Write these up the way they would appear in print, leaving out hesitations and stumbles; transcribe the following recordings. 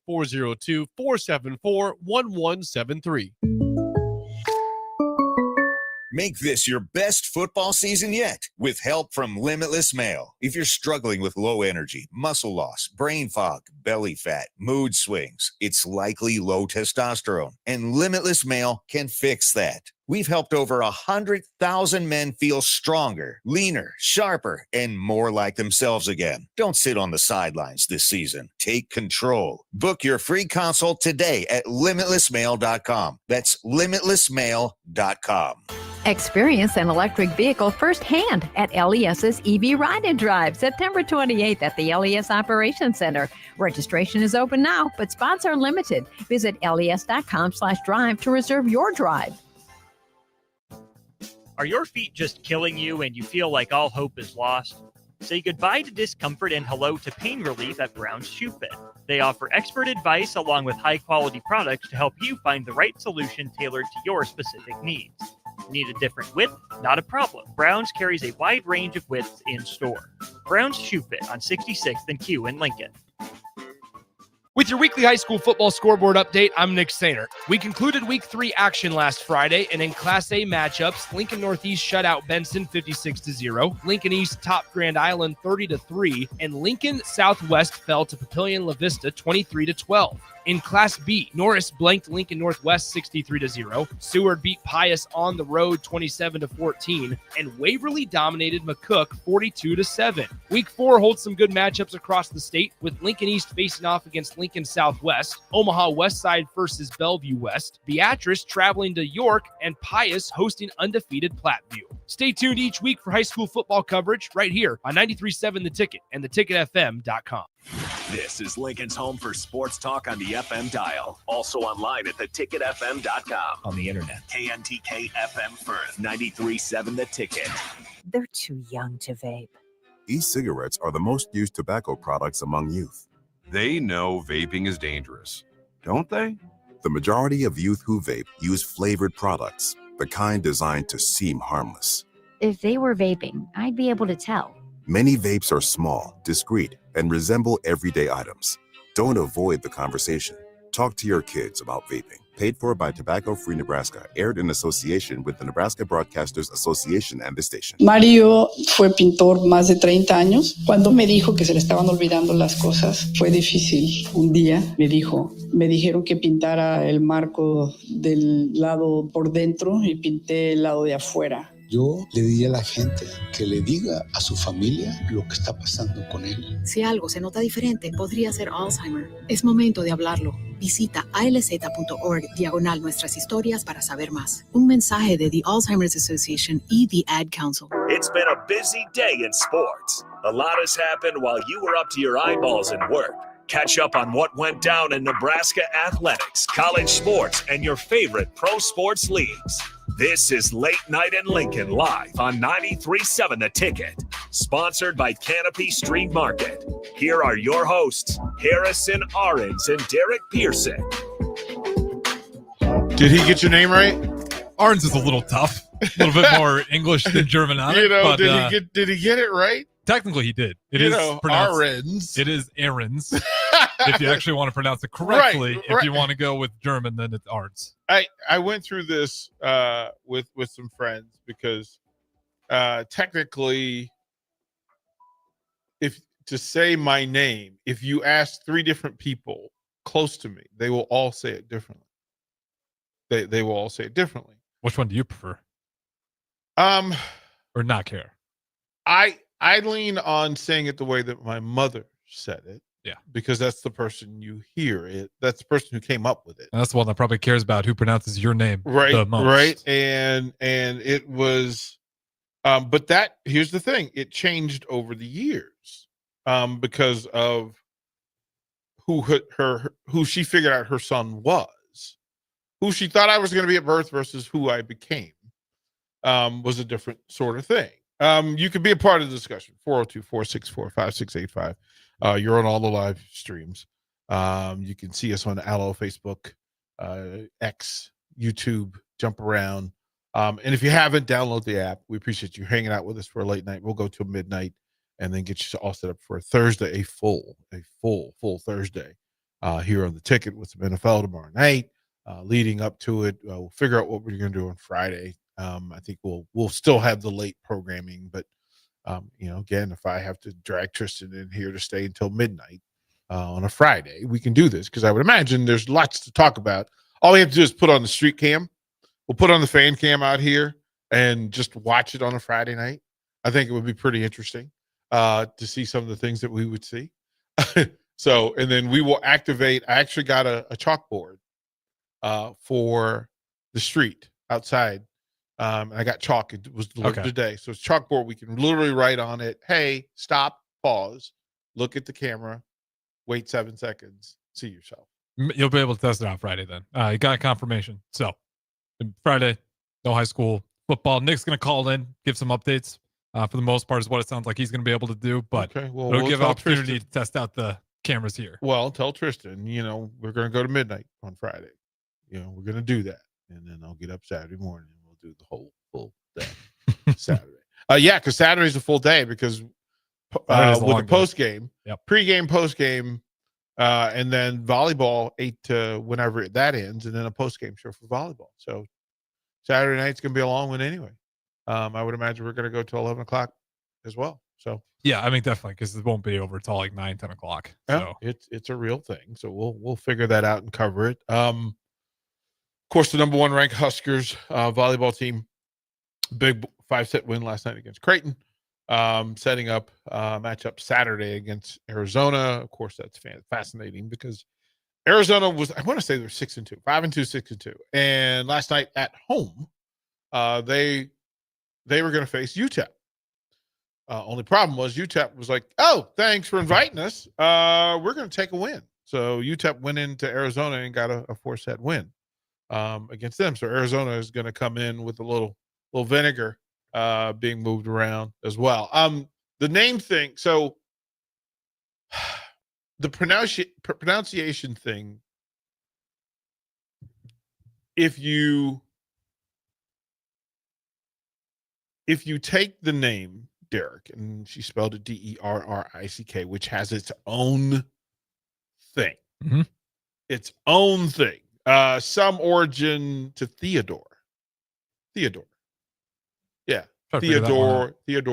402-474-1173. Make this your best football season yet with help from Limitless Mail. If you're struggling with low energy, muscle loss, brain fog, belly fat, mood swings, it's likely low testosterone, and Limitless Mail can fix that. We've helped over 100,000 men feel stronger, leaner, sharper, and more like themselves again. Don't sit on the sidelines this season. Take control. Book your free consult today at limitlessmail.com. That's limitlessmail.com. Experience an electric vehicle firsthand at LES's EV Ride and Drive, September 28th at the LES Operations Center. Registration is open now, but spots are limited. Visit les.com/drive to reserve your drive. Are your feet just killing you and you feel like all hope is lost? Say goodbye to discomfort and hello to pain relief at Brown's Shoe Fit. They offer expert advice along with high-quality products to help you find the right solution tailored to your specific needs. Need a different width? Not a problem. Brown's carries a wide range of widths in store. Brown's Shoe Fit on 66th and Q in Lincoln. With your weekly high school football scoreboard update, I'm Nick Sainer. We concluded Week 3 action last Friday, and in Class A matchups, Lincoln Northeast shut out Benson 56-0, Lincoln East topped Grand Island 30-3, and Lincoln Southwest fell to Papillion La Vista 23-12. In Class B, Norris blanked Lincoln Northwest 63-0, Seward beat Pius on the road 27-14, and Waverly dominated McCook 42-7. Week 4 holds some good matchups across the state, with Lincoln East facing off against Lincoln Southwest, Omaha Westside versus Bellevue West, Beatrice traveling to York, and Pius hosting undefeated Platteview. Stay tuned each week for high school football coverage right here on 93.7 The Ticket and theticketfm.com. This is Lincoln's home for sports talk on the FM dial. Also online at theticketfm.com. On the internet. KNTK FM Firth, 93.7 The Ticket. They're too young to vape. E-cigarettes are the most used tobacco products among youth. They know vaping is dangerous, don't they? The majority of youth who vape use flavored products, the kind designed to seem harmless. If they were vaping, I'd be able to tell. Many vapes are small, discreet, and resemble everyday items. Don't avoid the conversation. Talk to your kids about vaping. Paid for by Tobacco Free Nebraska. Aired in association with the Nebraska Broadcasters Association and the station. Mario fue pintor más de 30 años. Cuando me dijo que se le estaban olvidando las cosas, fue difícil. Un día me dijeron que pintara el marco del lado por dentro y pinté el lado de afuera. Yo le diría a la gente que le diga a su familia lo que está pasando con él. Si algo se nota diferente, podría ser Alzheimer. Es momento de hablarlo. Visita alz.org/nuestras historias para saber más. Un mensaje de The Alzheimer's Association y The Ad Council. It's been a busy day in sports. A lot has happened while you were up to your eyeballs in work. Catch up on what went down in Nebraska athletics, college sports, and your favorite pro sports leagues. This is Late Night in Lincoln live on 93.7 The Ticket, sponsored by Canopy Street Market. Here are your hosts, Harrison Arens and Derek Pearson. Did he get your name right? Arens is a little tough, a little bit more English than German on it. But, did he get it right? Technically, he did. It is pronounced Arens. It is Arens. If you actually want to pronounce it correctly, right. If you want to go with German, then it's Arens. I went through this with some friends because technically, if to say my name, if you ask 3 different people close to me, they will all say it differently. They will all say it differently. Which one do you prefer? Or not care? I lean on saying it the way that my mother said it. Yeah. Because that's the person you hear it. That's the person who came up with it. And that's the one that probably cares about who pronounces your name the most. Right. And it was but that here's the thing. It changed over the years because of who she figured out her son was. Who she thought I was going to be at birth versus who I became was a different sort of thing. You could be a part of the discussion. 402-464-5685. You're on all the live streams. You can see us on Allo, Facebook, X, YouTube, jump around. And if you haven't, download the app. We appreciate you hanging out with us for a late night. We'll go till midnight and then get you all set up for a Thursday, a full Thursday here on the ticket with some NFL tomorrow night. Leading up to it, we'll figure out what we're going to do on Friday. I think we'll still have the late programming, but again, if I have to drag Tristan in here to stay until midnight on a Friday, we can do this because I would imagine there's lots to talk about. All we have to do is put on the street cam. We'll put on the fan cam out here and just watch it on a Friday night. I think it would be pretty interesting to see some of the things that we would see. So, and then we will activate. I actually got a chalkboard for the street outside. I got chalk. It was delivered today. So it's chalkboard. We can literally write on it, hey, stop, pause, look at the camera, wait 7 seconds, see yourself. You'll be able to test it out Friday then. You got confirmation. So Friday, no high school football. Nick's going to call in, give some updates. For the most part is what it sounds like he's going to be able to do. But we'll give opportunity Tristan to test out the cameras here. Well, tell Tristan, we're going to go to midnight on Friday. We're going to do that. And then I'll get up Saturday morning and we'll do the whole full day Saturday. Because Saturday's a full day because with the post game, pregame, post game, and then volleyball 8 to whenever that ends, and then a post game show for volleyball. So Saturday night's going to be a long one anyway. I would imagine we're going to go till 11 o'clock as well. So yeah, I mean, definitely, because it won't be over until like 9, 10 o'clock. So it's a real thing. So we'll figure that out and cover it. Of course, the number 1 ranked Huskers volleyball team, big 5-set win last night against Creighton, setting up matchup Saturday against Arizona. Of course, that's fascinating because Arizona was, I want to say they were 6-2, 5-2, 6-2. And last night at home, they were going to face UTEP. Only problem was UTEP was like, oh, thanks for inviting us. We're going to take a win. So UTEP went into Arizona and got a 4-set win against them. So Arizona is going to come in with a little vinegar being moved around as well. The name thing. So the pronunciation thing. If you take the name Derrick, and she spelled it Derrick, which has its own thing. Mm-hmm. Its own thing. Some origin to Theodore. Yeah. Theodoric. There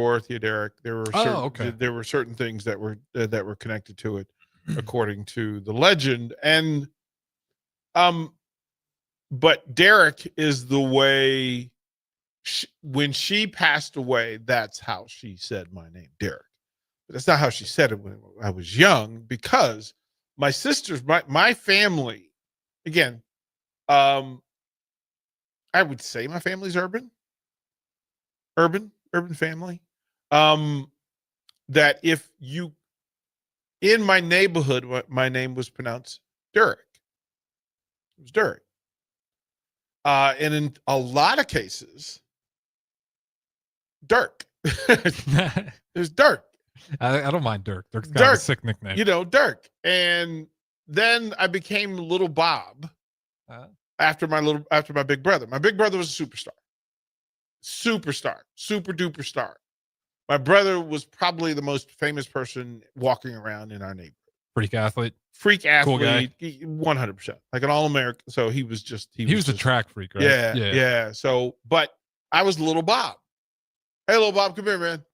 were certain things that were connected to it according to the legend. And but Derrick is the way when she passed away, that's how she said my name, Derrick. But that's not how she said it when I was young, because my sisters, my family, again, I would say my family's urban family. That if you, in my neighborhood, my name was pronounced Derrick. It was Derrick. And in a lot of cases, Dirk. There's Dirk. I don't mind Dirk. Dirk's got a sick nickname. Dirk. And then I became Little Bob after my big brother. My big brother was a superstar, super duper star. My brother was probably the most famous person walking around in our neighborhood. Freak athlete, cool guy. 100%, like an All-American. So he was a track freak, right? Yeah. So, but I was Little Bob. Hey, Little Bob, come here, man.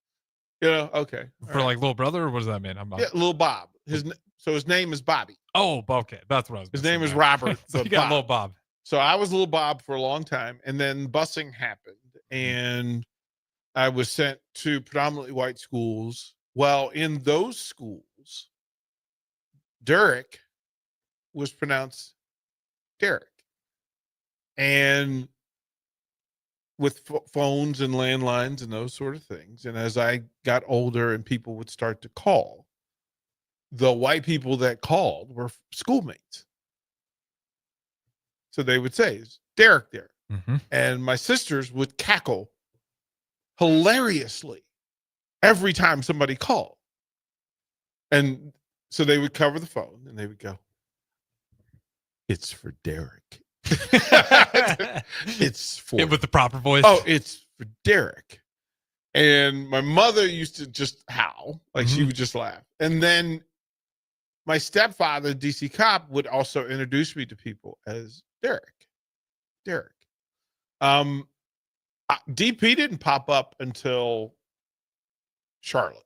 Okay. For like little brother, or what does that mean? Yeah, Little Bob. His name is Bobby. Oh, okay, that's what I was. His name is Robert. So you got Little Bob. So I was Little Bob for a long time, and then busing happened, and I was sent to predominantly white schools. Well, in those schools, Derrick was pronounced Derrick, and with phones and landlines and those sort of things. And as I got older and people would start to call, the white people that called were schoolmates. So they would say, is Derrick there? Mm-hmm. And my sisters would cackle hilariously every time somebody called. And so they would cover the phone and they would go, it's for Derrick. It's for with the proper voice. Oh, it's for Derrick. And my mother used to just howl, like she would just laugh. And then my stepfather, DC Cop, would also introduce me to people as Derek. DP didn't pop up until Charlotte.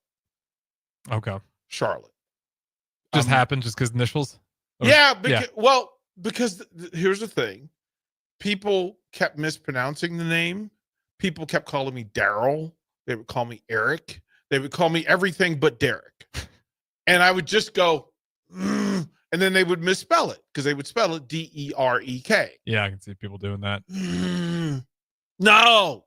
Okay. Charlotte. Just happened just because initials? Yeah, because here's the thing. People kept mispronouncing the name. People kept calling me Daryl. They would call me Eric. They would call me everything but Derek. And I would just go, and then they would misspell it because they would spell it Derek. Yeah, I can see people doing that. No.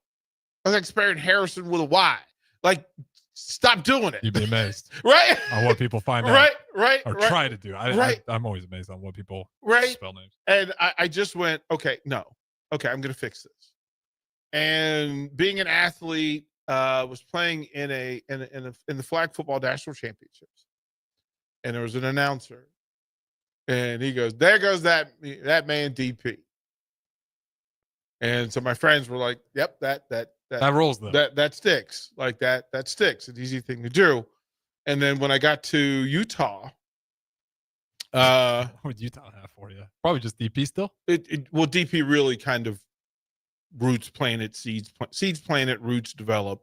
I was like spelling Harrison with a Y. Like, stop doing it. You'd be amazed. Right? On what people find out. Right. Or try to do. I'm always amazed on what people spell names. And I just went, okay, no. Okay, I'm going to fix this. And being an athlete, was playing in the flag football national championships. And there was an announcer. And he goes, there goes that man DP. And so my friends were like, yep, that rolls though. That sticks. Like that sticks. It's an easy thing to do. And then when I got to Utah, what would Utah have for you? Probably just DP still? Well, DP really kind of roots planet, seeds planet, roots develop.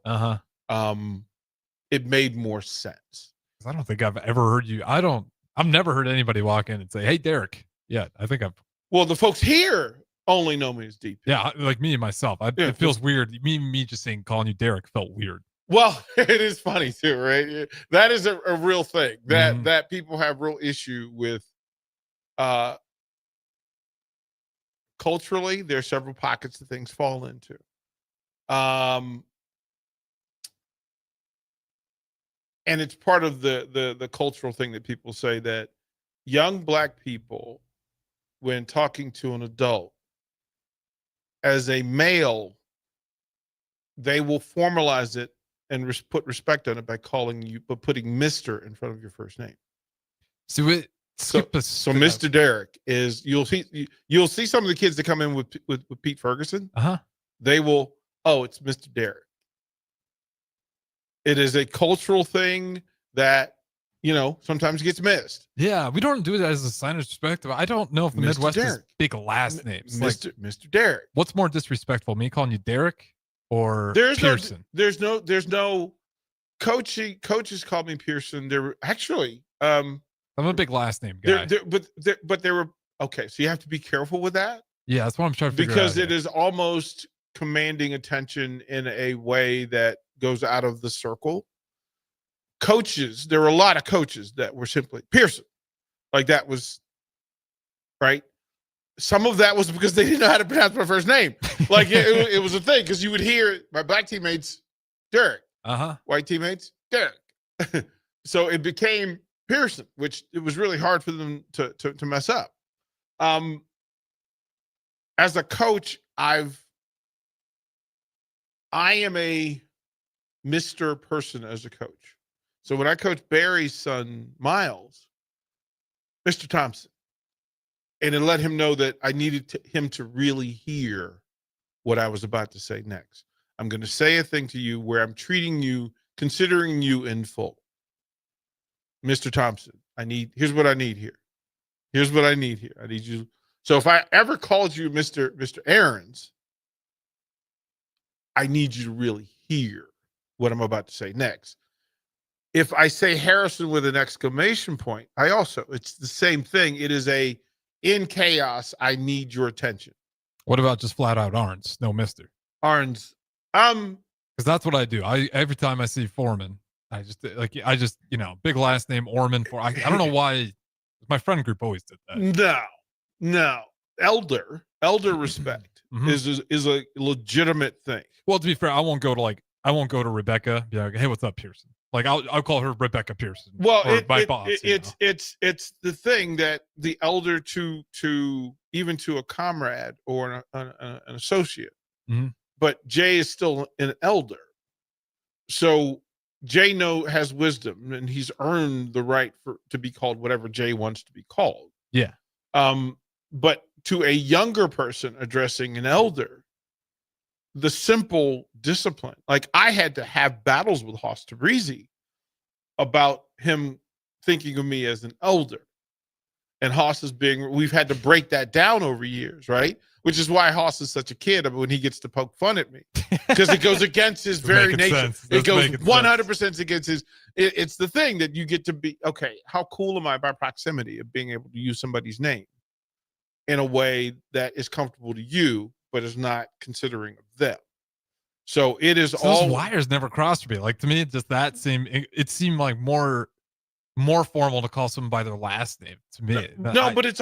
It made more sense. I don't think I've ever heard you. I've never heard anybody walk in and say, hey, Derek. Yeah, I think Well, the folks here only know me as DP. Yeah, like me and myself. It feels weird. Me just calling you Derek felt weird. Well, it is funny too, right? That is a real thing that people have real issue with. Culturally, there are several pockets that things fall into. And it's part of the cultural thing that people say that young Black people, when talking to an adult, as a male, they will formalize it and put respect on it by putting Mr. in front of your first name. So Mr. Derek is, you'll see some of the kids that come in with Pete Ferguson. They will, it's Mr. Derek. It is a cultural thing that, sometimes gets missed. Yeah, we don't do it as a sign of respect. I don't know if the Midwest is big last names. Mr. Derek. What's more disrespectful, me calling you Derek or Pearson? There's no coaches call me Pearson. There were actually, I'm a big last name guy. But there were, okay, so you have to be careful with that. Yeah, that's what I'm trying to figure out. Because it is almost commanding attention in a way that goes out of the circle. Coaches, there were a lot of coaches that were simply Pearson. Like that was, right? Some of that was because they didn't know how to pronounce my first name. Like it was a thing because you would hear my Black teammates, Derek. White teammates, Derek. So it became Pearson, which it was really hard for them to mess up. As a coach, I am a Mr. person as a coach. So when I coached Barry's son, Miles, Mr. Thompson, and it let him know that I needed him to really hear what I was about to say next. I'm going to say a thing to you where I'm treating you, considering you in full. Mr. Thompson, here's what I need here. Here's what I need here. I need you. So if I ever called you Mr. Arens, I need you to really hear what I'm about to say next. If I say Harrison with an exclamation point, it's the same thing. It is in chaos, I need your attention. What about just flat out Arens? No, Mr. Arens. Because that's what I do. Every time I see Foreman, I just big last name Orman. I don't know why. My friend group always did that. No. Elder respect is a legitimate thing. Well, to be fair, I won't go to Rebecca. Be like, hey, what's up, Pearson? Like I'll call her Rebecca Pearson. Well, it's the thing that the elder to even to a comrade or an associate. But Jay is still an elder, so Jay has wisdom, and he's earned the right to be called whatever Jay wants to be called. Yeah. But to a younger person addressing an elder, the simple discipline, like I had to have battles with Hoss Tabrizi about him thinking of me as an elder. And Hoss is we've had to break that down over years, right? Which is why Hoss is such a kid when he gets to poke fun at me, because it goes against his very nature. It goes 100% against his. It's the thing that you get to be, okay, how cool am I by proximity of being able to use somebody's name in a way that is comfortable to you, but is not considering of them. So it is all. Those wires never crossed me. Like, to me, it seemed like more formal to call someone by their last name to me. But it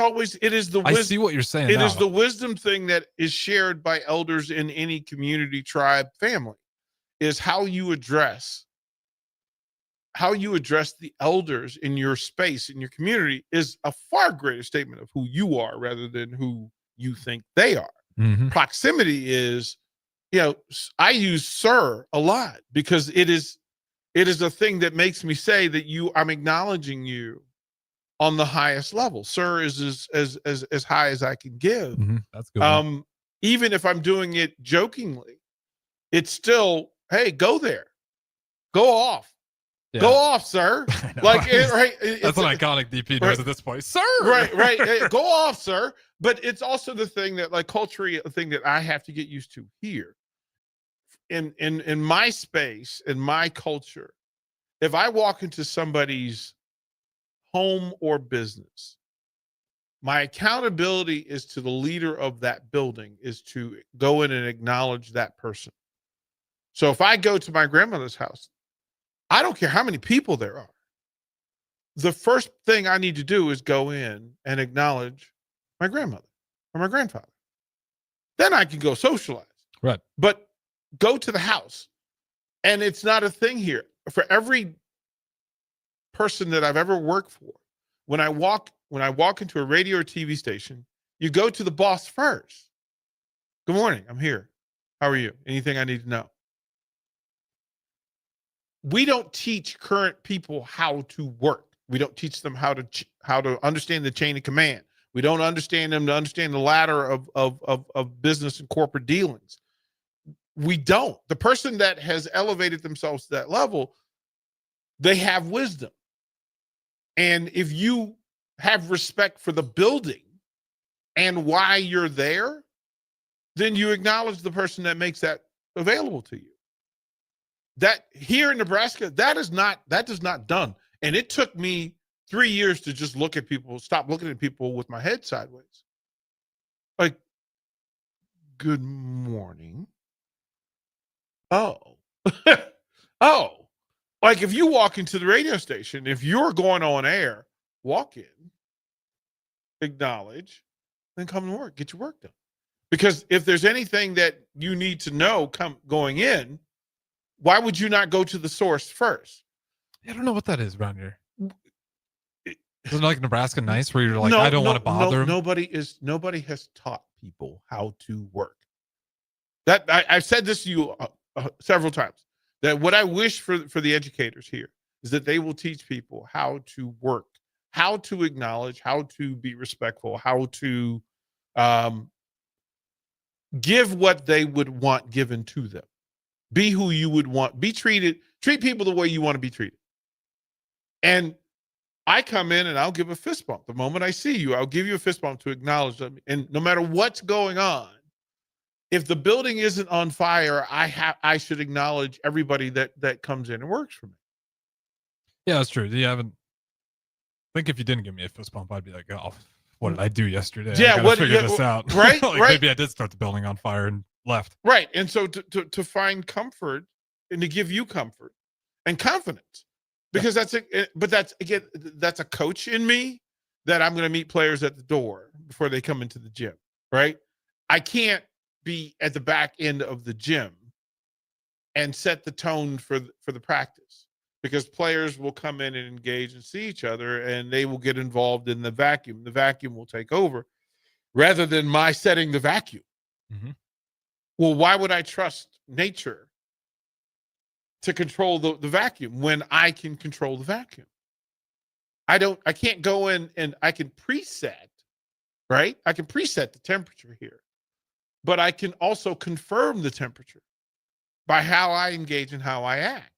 is the wisdom. I see what you're saying. It is the wisdom thing that is shared by elders in any community, tribe, family, is how you address the elders in your space, in your community, is a far greater statement of who you are rather than who you think they are. Mm-hmm. Proximity is, I use sir a lot because it is a thing that makes me say that I'm acknowledging you on the highest level. Sir is as high as I can give. Mm-hmm. That's good. Even if I'm doing it jokingly, it's still, hey, go there. Go off. Yeah. Go off, sir. Like, that's an iconic DP noise at this point. Sir. Right. Hey, go off, sir. But it's also the thing that, like, culturally, a thing that I have to get used to here. In my space, in my culture, if I walk into somebody's home or business, my accountability is to the leader of that building, is to go in and acknowledge that person. So if I go to my grandmother's house, I don't care how many people there are. The first thing I need to do is go in and acknowledge my grandmother or my grandfather. Then I can go socialize. Right. But go to the house. And it's not a thing here. For every person that I've ever worked for, when I walk into a radio or TV station, you go to the boss first. Good morning, I'm here. How are you? Anything I need to know? We don't teach current people how to work. We don't teach them how to understand the chain of command. We don't understand them to understand the ladder of business and corporate dealings. We don't. The person that has elevated themselves to that level, they have wisdom. And if you have respect for the building and why you're there, then you acknowledge the person that makes that available to you. That here in Nebraska, that is not done. And it took me 3 years to just stop looking at people with my head sideways. Like, good morning. Oh. Oh. Like, if you walk into the radio station, if you're going on air, walk in, acknowledge, then come to work, get your work done. Because if there's anything that you need to know going in, why would you not go to the source first? I don't know what that is around here. Isn't like Nebraska nice where you're like, I don't want to bother him? Nobody has taught people how to work. That I've said this to you several times, that what I wish for the educators here is that they will teach people how to work, how to acknowledge, how to be respectful, how to give what they would want given to them. Be who you would want. Treat people the way you want to be treated. And I come in and I'll give a fist bump. The moment I see you, I'll give you a fist bump to acknowledge them. And no matter what's going on, if the building isn't on fire, I should acknowledge everybody that comes in and works for me. Yeah, that's true. I think if you didn't give me a fist bump, I'd be like, oh, what did I do yesterday? Yeah, I gotta figure this out. Right, like, right. Maybe I did start the building on fire and left. Right. And so to find comfort and to give you comfort and confidence, because that's a coach in me that I'm going to meet players at the door before they come into the gym. Right. I can't be at the back end of the gym and set the tone for the practice, because players will come in and engage and see each other, and they will get involved in the vacuum. The vacuum will take over rather than my setting the vacuum. Mm-hmm. Well, why would I trust nature to control the vacuum when I can control the vacuum? I can't go in and I can preset, right? I can preset the temperature here, but I can also confirm the temperature by how I engage and how I act.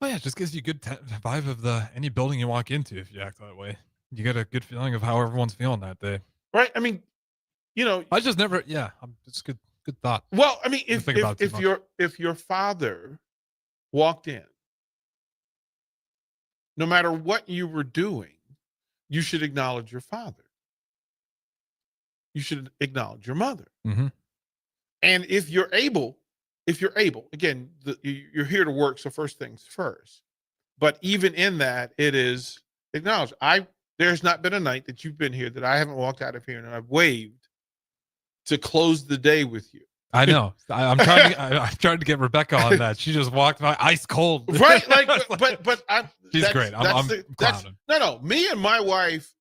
Oh yeah, it just gives you good vibe of any building you walk into if you act that way. You get a good feeling of how everyone's feeling that day. Right? I mean, I just never. Yeah, it's good thought. Well, I mean, Think about it too much. if your father walked in, no matter what you were doing, you should acknowledge your father. You should acknowledge your mother. Mm-hmm. And if you're able, again, you're here to work, so first things first. But even in that, it is acknowledged. There's not been a night that you've been here that I haven't walked out of here and I've waved to close the day with you. I know. I'm trying to get Rebecca on that. She just walked by ice cold. Right? Like, but she's great. I'm clowning. No. Me and my wife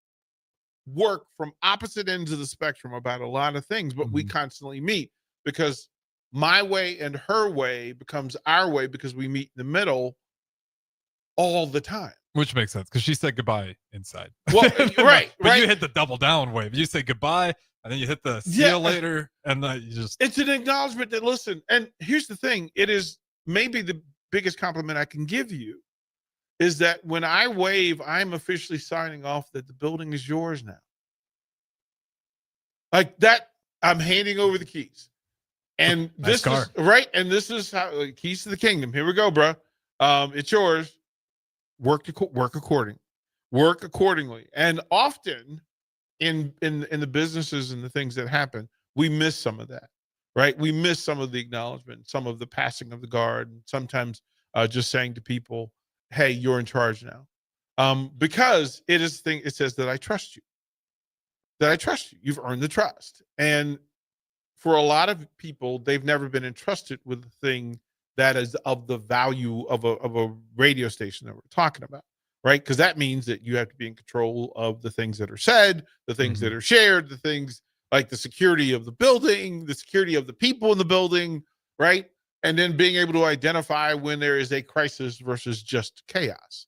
work from opposite ends of the spectrum about a lot of things, but we constantly meet because my way and her way becomes our way because we meet in the middle all the time. Which makes sense because she said goodbye inside. Well, right. But you hit the double down wave. You say goodbye and then you hit the see you later, and then you just. It's an acknowledgement that listen. And here's the thing: it is maybe the biggest compliment I can give you is that when I wave, I'm officially signing off that the building is yours now. Like that, I'm handing over the keys, and this is right. And this is how keys to the kingdom. Here we go, bro. It's yours. Work accordingly. And often in the businesses and the things that happen, we miss some of that, right? We miss some of the acknowledgement, some of the passing of the guard, and sometimes just saying to people, hey, you're in charge now. Because it is the thing, it says that I trust you. You've earned the trust. And for a lot of people, they've never been entrusted with the thing that is of the value of a radio station that we're talking about, right? Because that means that you have to be in control of the things that are said, the things that are shared, the things like the security of the building, the security of the people in the building, right? And then being able to identify when there is a crisis versus just chaos.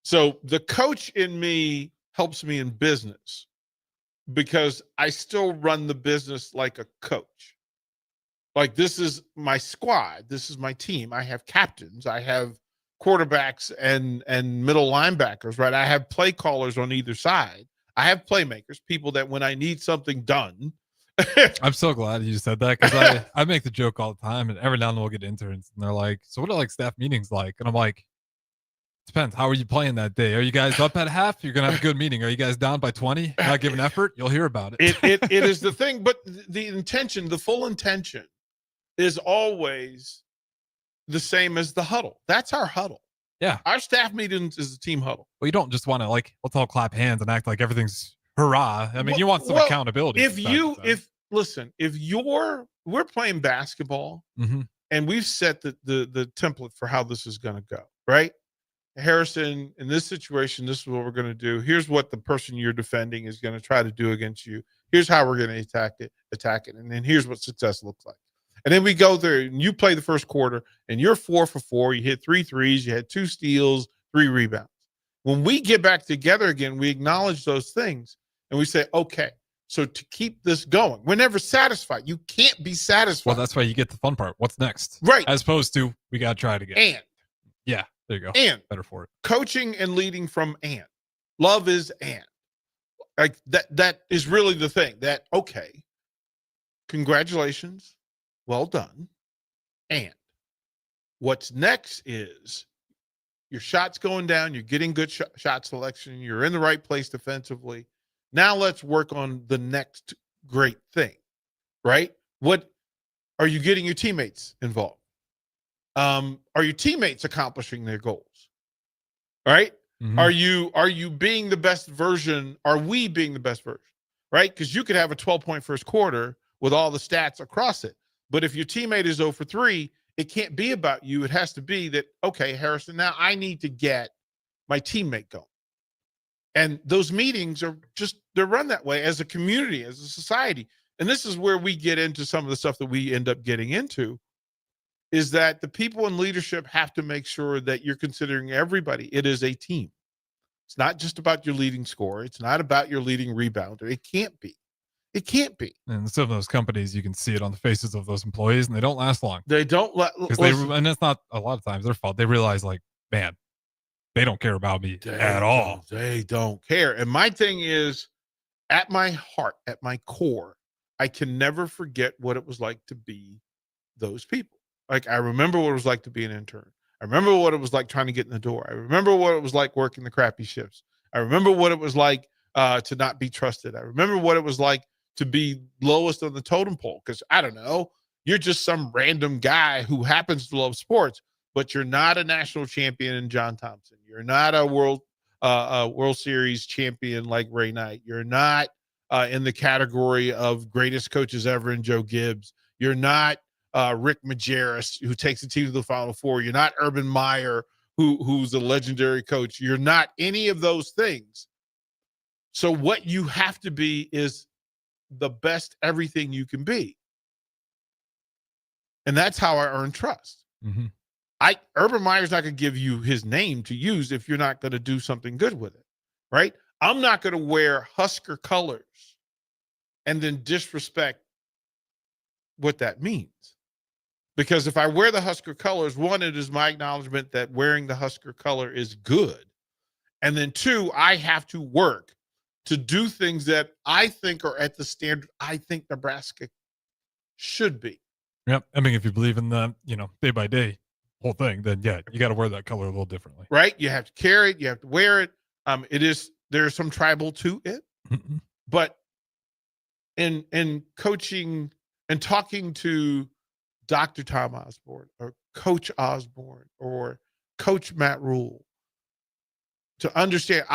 So the coach in me helps me in business because I still run the business like a coach. Like this is my squad. This is my team. I have captains. I have quarterbacks and middle linebackers, right? I have play callers on either side. I have playmakers, people that when I need something done. I'm so glad you said that because I make the joke all the time, and every now and then we'll get interns, and they're like, "So what are like staff meetings like?" And I'm like, "Depends. How are you playing that day? Are you guys up at half? You're gonna have a good meeting. Are you guys down by 20? Not giving effort? You'll hear about it." It is the thing, but the intention, the full intention, is always the same as the huddle. That's our huddle. Yeah. Our staff meetings is a team huddle. Well, you don't just want to let's all clap hands and act like everything's hurrah. I mean, you want some accountability. If we're playing basketball and we've set the template for how this is going to go, right? Harrison, in this situation, this is what we're going to do. Here's what the person you're defending is going to try to do against you. Here's how we're going to attack it. And then here's what success looks like. And then we go there and you play the first quarter and you're 4 for 4. You hit 3 threes. You had 2 steals, 3 rebounds. When we get back together again, we acknowledge those things and we say, okay, so to keep this going, we're never satisfied. You can't be satisfied. Well, that's why you get the fun part. What's next? Right. As opposed to we got to try it again. And. Yeah, there you go. And. Better for it. Coaching and leading from and. Love is and. Like that is really the thing that, okay, congratulations. Well done. And what's next is your shot's going down. You're getting good shot selection. You're in the right place defensively. Now let's work on the next great thing, right? What are you getting your teammates involved? Are your teammates accomplishing their goals? Right? Are you being the best version? Are we being the best version? Right? Because you could have a 12-point first quarter with all the stats across it. But if your teammate is 0 for 3, it can't be about you. It has to be that, okay, Harrison, now I need to get my teammate going. And those meetings are they're run that way as a community, as a society. And this is where we get into some of the stuff that we end up getting into, is that the people in leadership have to make sure that you're considering everybody. It is a team. It's not just about your leading scorer. It's not about your leading rebounder. It can't be. It can't be. And some of those companies, you can see it on the faces of those employees, and they don't last long. They don't and it's not a lot of times their fault. They realize, like, man, they don't care about me at all. They don't care. And my thing is, at my heart, at my core, I can never forget what it was like to be those people. Like, I remember what it was like to be an intern. I remember what it was like trying to get in the door. I remember what it was like working the crappy shifts. I remember what it was like to not be trusted. I remember what it was like to be lowest on the totem pole. Because, I don't know, you're just some random guy who happens to love sports, but you're not a national champion in John Thompson. You're not a World Series champion like Ray Knight. You're not in the category of greatest coaches ever in Joe Gibbs. You're not Rick Majerus, who takes the team to the Final Four. You're not Urban Meyer, who's a legendary coach. You're not any of those things. So what you have to be is the best everything you can be. And that's how I earn trust. Mm-hmm. Urban Meyer's not going to give you his name to use if you're not going to do something good with it, right? I'm not going to wear Husker colors and then disrespect what that means. Because if I wear the Husker colors, one, it is my acknowledgement that wearing the Husker color is good. And then two, I have to work to do things that I think are at the standard I think Nebraska should be. Yep. I mean, if you believe in the, day by day whole thing, then yeah, you got to wear that color a little differently. Right? You have to carry it. You have to wear it. There's some tribal to it. Mm-mm. But in coaching and talking to Dr. Tom Osborne or Coach Osborne or Coach Matt Rule, to understand,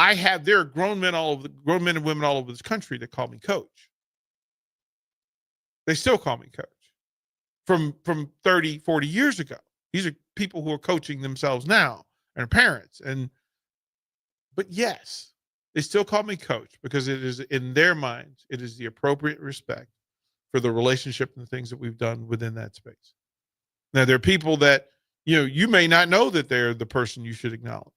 there are grown men and women all over this country that call me coach. They still call me coach from 30, 40 years ago. These are people who are coaching themselves now and are parents. But yes, they still call me coach because it is, in their minds, it is the appropriate respect for the relationship and the things that we've done within that space. Now, there are people that, you may not know that they're the person you should acknowledge.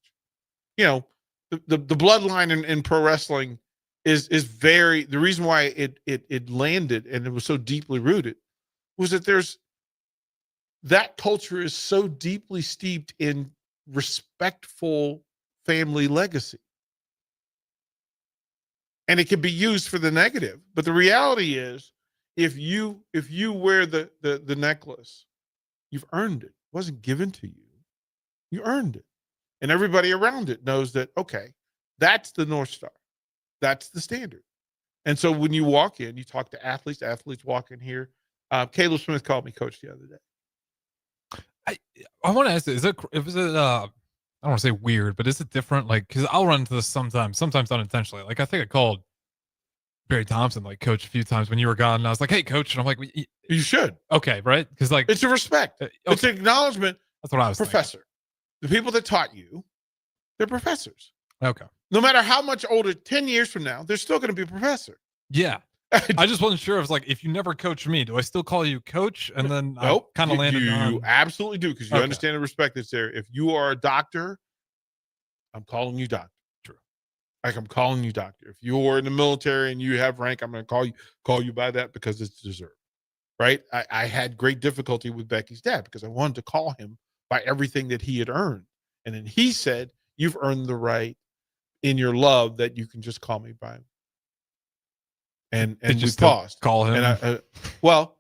The bloodline in pro wrestling is very, the reason why it landed and it was so deeply rooted was that that culture is so deeply steeped in respectful family legacy. And it can be used for the negative. But the reality is, if you wear the necklace, you've earned it. It wasn't given to you. You earned it. And everybody around it knows that, okay, that's the North Star. That's the standard. And so when you walk in, you talk to athletes walk in here. Caleb Smith called me coach the other day. I want to ask, is it I don't want to say weird, but is it different? Like, because I'll run into this sometimes unintentionally. Like, I think I called Barry Thompson, like, coach a few times when you were gone, and I was like, hey, coach. And I'm like, you should. Okay, right? Because, like, it's a respect. Okay. It's an acknowledgement. That's what I was Professor. Thinking. The people that taught you, they're professors. Okay. No matter how much older, 10 years from now, they're still going to be a professor. Yeah. I just wasn't sure. I was like, if you never coach me, do I still call you coach? And then nope. Kind of landed on. You absolutely do, because you understand the respect that's there. If you are a doctor, I'm calling you doctor. True. Like, I'm calling you doctor. If you're in the military and you have rank, I'm going to call you by that because it's deserved. Right? I had great difficulty with Becky's dad because I wanted to call him by everything that he had earned. And then he said, you've earned the right in your love that you can just call me by him. And we paused. Call him. And well,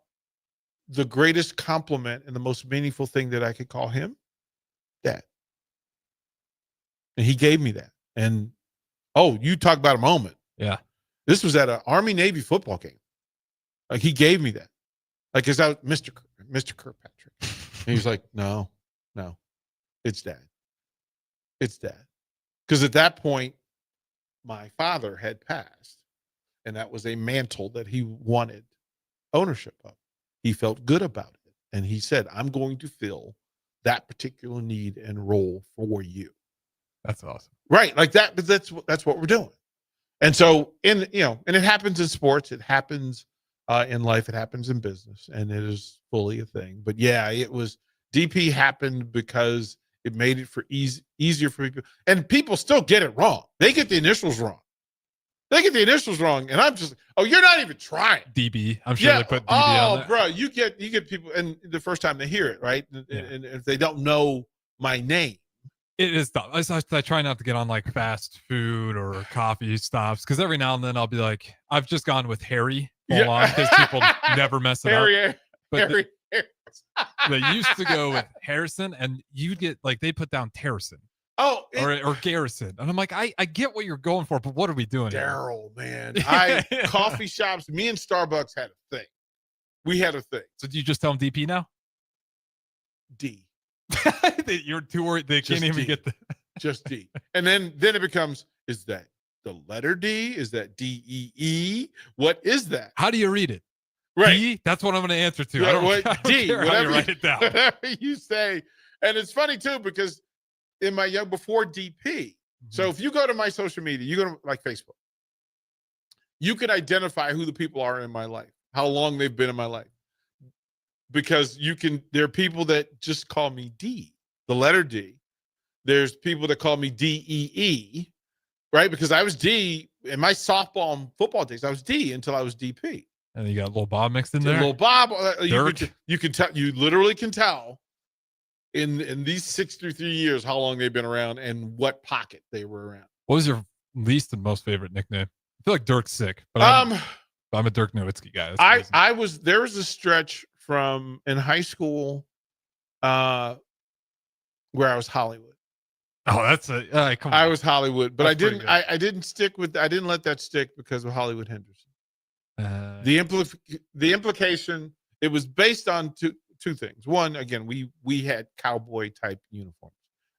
the greatest compliment and the most meaningful thing that I could call him, Dad. And he gave me that. And you talk about a moment. Yeah. This was at an Army-Navy football game. Like, he gave me that. Like, is that Mr. Kirkpatrick? And he's like, no, it's Dad. It's Dad. Because at that point, my father had passed. And that was a mantle that he wanted ownership of. He felt good about it. And he said, I'm going to fill that particular need and role for you. That's awesome. Right. Like that. But that's what we're doing. And so and it happens in sports. It happens in life. It happens in business. And it is fully a thing. But yeah, it was DP happened because it made it for easier for people. And people still get it wrong. They get the initials wrong. They get the initials wrong, and I'm just, you're not even trying. DB. I'm sure they put DB on there. Bro, you get people, and the first time they hear it, right? And if they don't know my name. It is tough. I try not to get on like fast food or coffee stops because every now and then I'll be like, I've just gone with Harry full on because people never mess it up. But they used to go with Harrison, and you'd get like they put down Terrison. Or Garrison. And I'm like, I get what you're going for, but what are we doing? Daryl, man. Coffee shops, me and Starbucks had a thing. We had a thing. So do you just tell them DP now? D. You're too worried they can't even get the just D. And then it becomes, is that the letter D? Is that D-E-E? What is that? How do you read it? Right. D? That's what I'm going to answer to. Yeah, I don't D, care how you write it down. Whatever you say. And it's funny too, because in my before DP, so if you go to my social media, you go to like Facebook, you can identify who the people are in my life, how long they've been in my life. Because there are people that just call me D, the letter D. There's people that call me D-E-E, right? Because I was D in my softball and football days. I was D until I was DP. And you got Lil Bob mixed in there. Lil Bob, you can tell. You literally can tell in these 63 years how long they've been around and what pocket they were around. What was your least and most favorite nickname? I feel like Dirk's sick, but I'm a Dirk Nowitzki guy. There was a stretch from in high school where I was Hollywood. Oh, that's come on. I was Hollywood, but That's I didn't let that stick because of Hollywood Henderson. The implication, it was based on two things. One, again, we had cowboy type uniforms.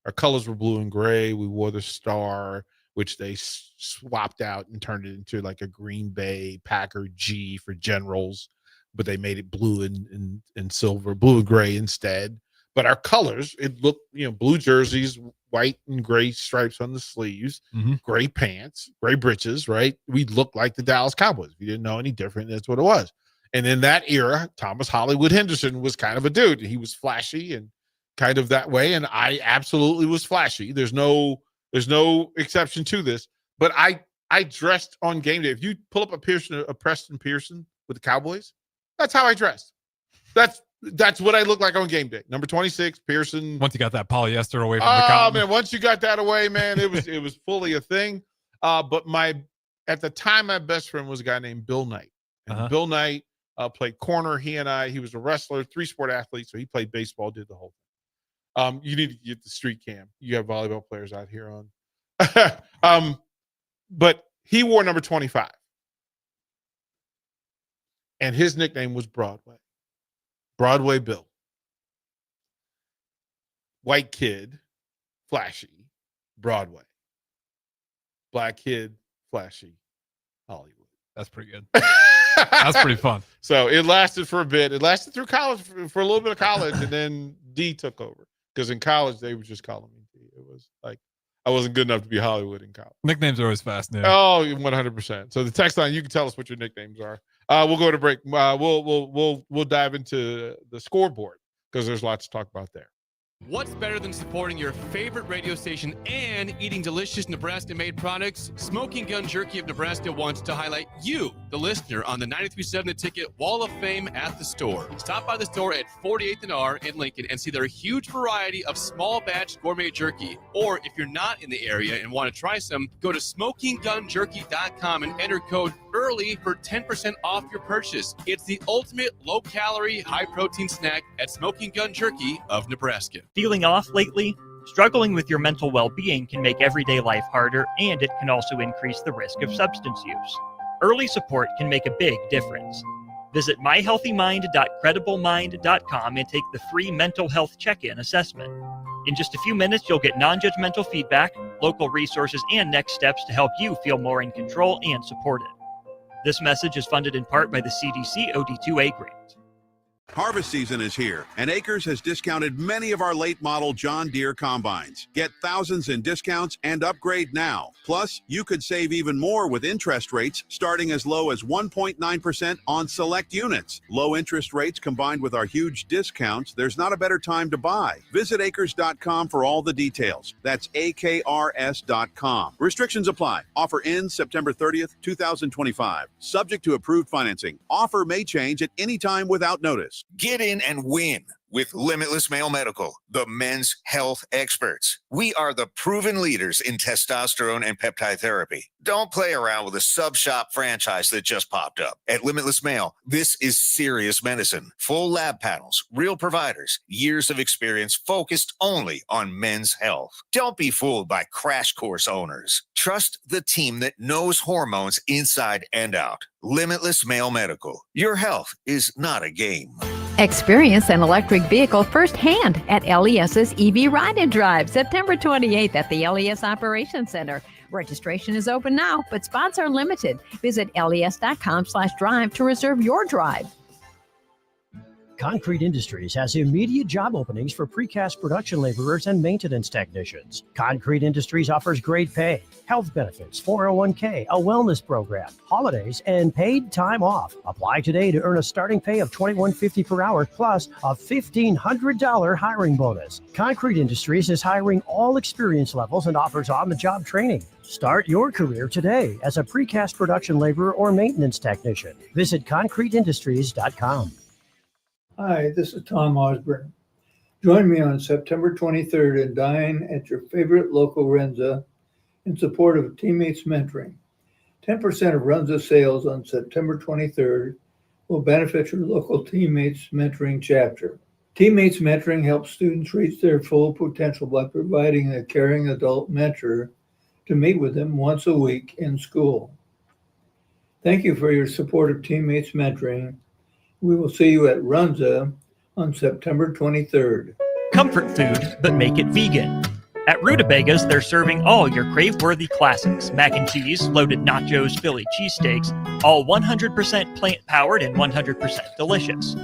Our colors were blue and gray. We wore the star, which they swapped out and turned it into like a Green Bay Packer G for generals, but they made it blue and silver, blue and gray instead. But our colors, it looked, blue jerseys, white and gray stripes on the sleeves, gray pants, gray breeches, right? We looked like the Dallas Cowboys. If you didn't know any different, that's what it was. And in that era, Thomas Hollywood Henderson was kind of a dude. He was flashy and kind of that way. And I absolutely was flashy. There's no exception to this. But I dressed on game day. If you pull up a Preston Pearson with the Cowboys, that's how I dressed. That's what I look like on game day. Number 26, Pearson. Once you got that polyester away from the cotton. Man, once you got that away, man, it was fully a thing. But at the time, my best friend was a guy named Bill Knight. And Bill Knight played corner. He was a wrestler, 3-sport athlete. So he played baseball, did the whole thing. You need to get the street cam. You have volleyball players out here on. But he wore number 25. And his nickname was Broadway. Broadway Bill. White kid, flashy, Broadway. Black kid, flashy, Hollywood. That's pretty good. That's pretty fun. So it lasted for a bit. It lasted through college for a little bit of college, and then D took over. Because in college, they were just calling me D. It was like I wasn't good enough to be Hollywood in college. Nicknames are always fascinating. Oh, 100%. So the text line, you can tell us what your nicknames are. We'll go to break. We'll dive into the scoreboard because there's lots to talk about there. What's better than supporting your favorite radio station and eating delicious Nebraska-made products? Smoking Gun Jerky of Nebraska wants to highlight you, the listener, on the 93.7 The Ticket Wall of Fame at the store. Stop by the store at 48th and R in Lincoln and see their huge variety of small batch gourmet jerky. Or if you're not in the area and want to try some, go to smokinggunjerky.com and enter code EARLY for 10% off your purchase. It's the ultimate low-calorie, high-protein snack at Smoking Gun Jerky of Nebraska. Feeling off lately? Struggling with your mental well-being can make everyday life harder, and it can also increase the risk of substance use. Early support can make a big difference. Visit myhealthymind.crediblemmind.com and take the free mental health check-in assessment. In just a few minutes, you'll get non-judgmental feedback, local resources, and next steps to help you feel more in control and supported. This message is funded in part by the CDC OD2A grant. Harvest season is here, and Acres has discounted many of our late model John Deere combines. Get thousands in discounts and upgrade now. Plus, you could save even more with interest rates starting as low as 1.9% on select units. Low interest rates combined with our huge discounts, there's not a better time to buy. Visit acres.com for all the details. That's akrs.com. Restrictions apply. Offer ends September 30th, 2025. Subject to approved financing. Offer may change at any time without notice. Get in and win with Limitless Male Medical, the men's health experts. We are the proven leaders in testosterone and peptide therapy. Don't play around with a sub-shop franchise that just popped up. At Limitless Male, this is serious medicine. Full lab panels, real providers, years of experience focused only on men's health. Don't be fooled by crash course owners. Trust the team that knows hormones inside and out. Limitless Male Medical. Your health is not a game. Experience an electric vehicle firsthand at LES's EV Ride and Drive, September 28th at the LES Operations Center. Registration is open now, but spots are limited. Visit les.com/drive to reserve your drive. Concrete Industries has immediate job openings for precast production laborers and maintenance technicians. Concrete Industries offers great pay, health benefits, 401k, a wellness program, holidays, and paid time off. Apply today to earn a starting pay of $21.50 per hour plus a $1,500 hiring bonus. Concrete Industries is hiring all experience levels and offers on-the-job training. Start your career today as a precast production laborer or maintenance technician. Visit concreteindustries.com. Hi, this is Tom Osborne. Join me on September 23rd and dine at your favorite local Renza in support of Teammates Mentoring. 10% of Renza sales on September 23rd will benefit your local Teammates Mentoring chapter. Teammates Mentoring helps students reach their full potential by providing a caring adult mentor to meet with them once a week in school. Thank you for your support of Teammates Mentoring. We will see you at Runza on September 23rd. Comfort food, but make it vegan. At Rutabagas, they're serving all your crave-worthy classics. Mac and cheese, loaded nachos, Philly cheesesteaks, all 100% plant-powered and 100% delicious.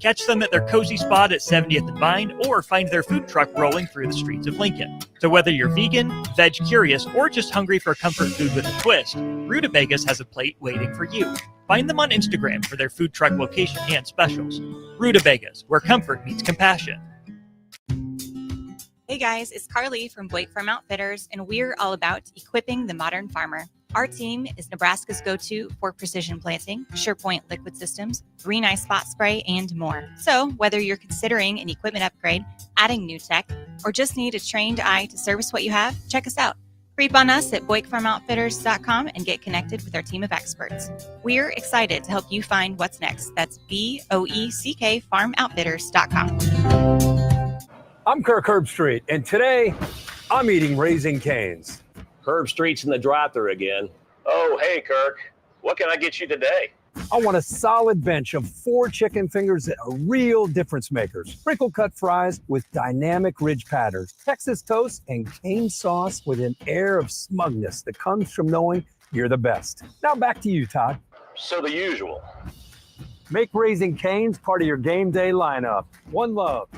Catch them at their cozy spot at 70th and Vine, or find their food truck rolling through the streets of Lincoln. So whether you're vegan, veg curious, or just hungry for comfort food with a twist, Rutabagas has a plate waiting for you. Find them on Instagram for their food truck location and specials. Rutabagas, where comfort meets compassion. Hey guys, it's Carly from Blake Farm Outfitters, and we're all about equipping the modern farmer. Our team is Nebraska's go-to for precision planting, SurePoint liquid systems, Green Eye spot spray, and more. So whether you're considering an equipment upgrade, adding new tech, or just need a trained eye to service what you have, check us out. Creep on us at BlakeFarmOutfitters.com and get connected with our team of experts. We're excited to help you find what's next. That's BOECK FarmOutfitters.com. I'm Kirk Herbstreit, and today I'm eating Raising Cane's. Herbstreit's in the drive-thru again. Oh, hey, Kirk. What can I get you today? I want a solid bench of 4 chicken fingers that are real difference makers. Crinkle cut fries with dynamic ridge patterns, Texas toast, and cane sauce with an air of smugness that comes from knowing you're the best. Now back to you, Todd. So the usual. Make Raising Cane's part of your game day lineup. One love.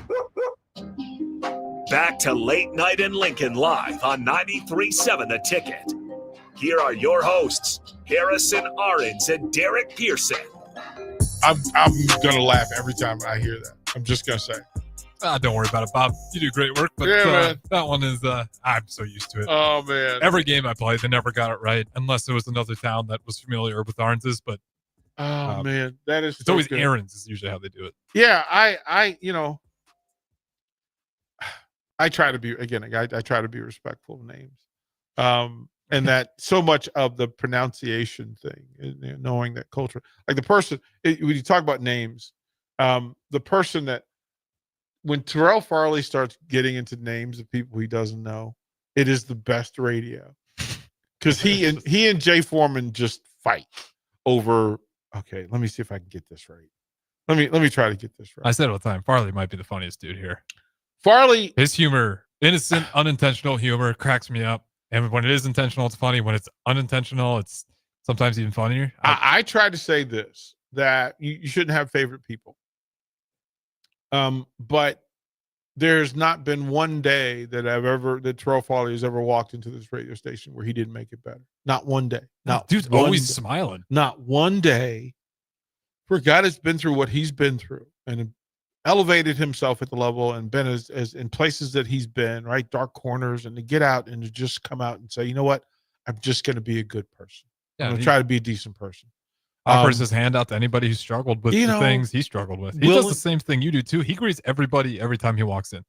Back to Late Night in Lincoln live on 93.7 The Ticket. Here are your hosts, Harrison Arens and Derek Pearson. I'm going to laugh every time I hear that. I'm just going to say. Don't worry about it, Bob. You do great work, but that one is, I'm so used to it. Oh, man. Every game I played, they never got it right, unless it was another town that was familiar with Arens's, but man, that is it's so always good. Arens is usually how they do it. Yeah, I try to be, again, I try to be respectful of names. And that so much of the pronunciation thing, knowing that culture, like the person, when you talk about names, the person that, when Terrell Farley starts getting into names of people he doesn't know, it is the best radio. Because he and Jay Foreman just fight over, okay, let me see if I can get this right. Let me try to get this right. I said all the time, Farley might be the funniest dude here. Farley, his humor, innocent, unintentional humor, cracks me up. And when it is intentional, it's funny. When it's unintentional, it's sometimes even funnier. I try to say this, that you shouldn't have favorite people. But there's not been one day that Terrell Farley has ever walked into this radio station where he didn't make it better. Not one day. Not Dude's one always day. smiling. Not one day. For a guy that's been through what he's been through and elevated himself at the level and been as in places that he's been, right? Dark corners, and to get out and to just come out and say, you know what? I'm just going to be a good person. Yeah, I'm going to try to be a decent person. Offers his hand out to anybody who struggled with the things he struggled with. He does the same thing you do too. He greets everybody every time he walks in.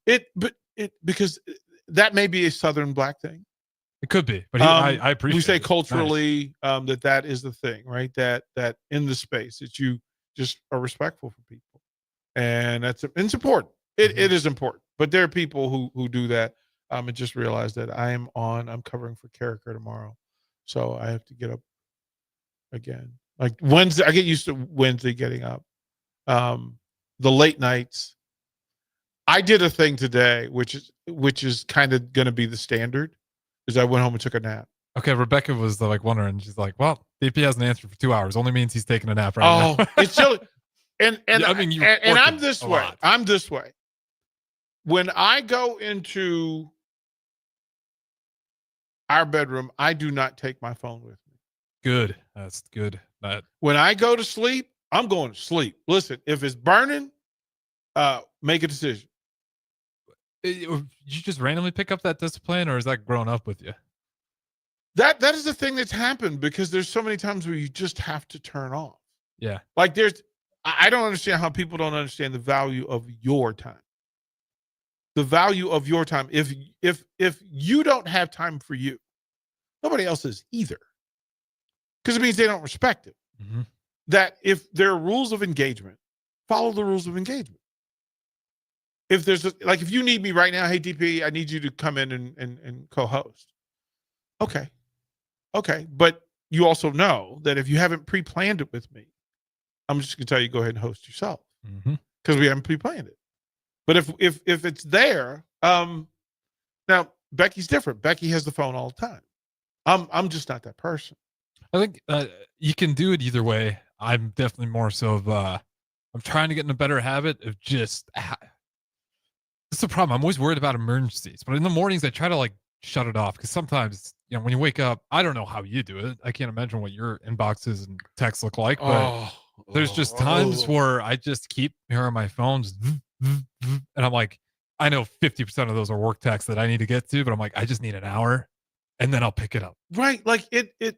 Because that may be a Southern black thing. It could be, but I appreciate. We say it. culturally that is the thing, right? That in the space that you just are respectful for people, and it's important. It is important. But there are people who do that. And just realize that I'm covering for Carricker tomorrow, so I have to get up again. Like Wednesday, I get used to Wednesday getting up. The late nights. I did a thing today, which is kind of going to be the standard, is I went home and took a nap. Okay, Rebecca was like wondering. She's like, "Well, DP hasn't answered for 2 hours. Only means he's taking a nap right now." It's silly. And Yeah, I mean, and I'm this way. I'm this way. When I go into our bedroom, I do not take my phone with me. Good. That's good. When I go to sleep, I'm going to sleep. Listen, if it's burning, make a decision. You just randomly pick up that discipline, or is that grown up with you? That is the thing that's happened, because there's so many times where you just have to turn off. Yeah. Like I don't understand how people don't understand the value of your time. The value of your time. If you don't have time for you, nobody else is either. Because it means they don't respect it. Mm-hmm. That if there are rules of engagement, follow the rules of engagement. If there's if you need me right now, hey DP, I need you to come in and co-host. Okay. But you also know that if you haven't pre-planned it with me, I'm just gonna tell you, go ahead and host yourself. Because we haven't pre-planned it. But if it's there, now Becky's different. Becky has the phone all the time. I'm just not that person. I think you can do it either way. I'm definitely more so of I'm trying to get in a better habit of just. It's the problem. I'm always worried about emergencies, but in the mornings I try to shut it off, because sometimes when you wake up, I don't know how you do it. I can't imagine what your inboxes and texts look like, but there's just times where I just keep hearing my phone just, and I'm like, I know 50% of those are work texts that I need to get to, but I'm like, I just need an hour, and then I'll pick it up. Right. Like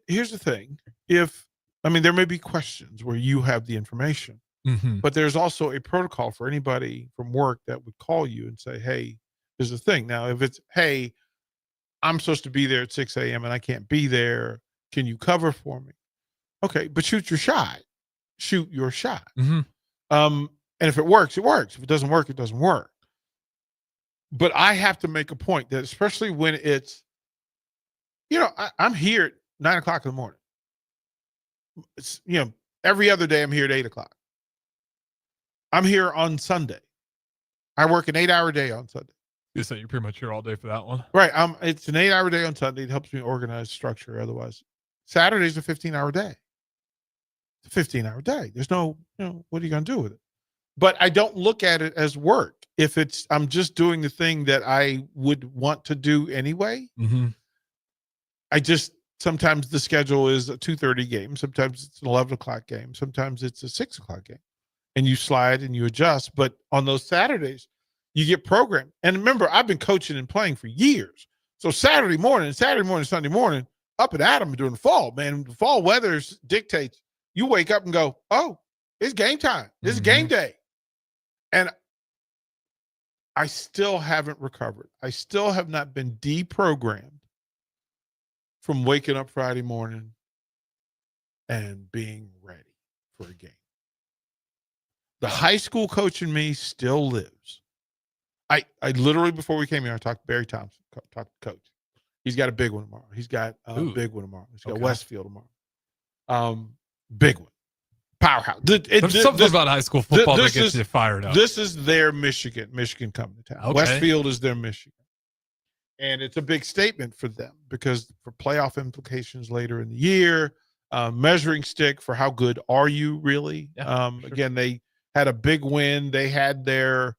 here's the thing. There may be questions where you have the information, but there's also a protocol for anybody from work that would call you and say, hey, there's a thing. Now, if it's, hey, I'm supposed to be there at 6 a.m. and I can't be there, can you cover for me? Okay, but shoot your shot. Shoot your shot. And if it works, it works. If it doesn't work, it doesn't work. But I have to make a point that, especially when it's, I'm here at 9 o'clock in the morning. It's, every other day I'm here at 8 o'clock. I'm here on Sunday. I work an 8-hour day on Sunday. So you're pretty much here all day for that one. Right. It's an 8-hour day on Sunday. It helps me organize structure. Otherwise, Saturday's a 15-hour day. It's a 15-hour day. There's no, what are you going to do with it? But I don't look at it as work. If I'm just doing the thing that I would want to do anyway. Sometimes the schedule is a 2:30 game. Sometimes it's an 11 o'clock game. Sometimes it's a 6 o'clock game. And you slide and you adjust. But on those Saturdays, you get programmed. And remember, I've been coaching and playing for years. So Saturday morning, Sunday morning, up and at 'em during the fall, man. The fall weather dictates. You wake up and go, oh, it's game time. It's game day. And I still haven't recovered. I still have not been deprogrammed from waking up Friday morning and being ready for a game. The high school coach in me still lives. I literally, before we came here, I talked to Barry Thompson, talked to coach. He's got a big one tomorrow. He's got a big one tomorrow. He's got Westfield tomorrow. Big one. Powerhouse. There's something about high school football that gets you fired up. This is their Michigan coming to town. Okay. Westfield is their Michigan. And it's a big statement for them because for playoff implications later in the year, measuring stick for how good are you really? Yeah, Again, they had a big win. They had their,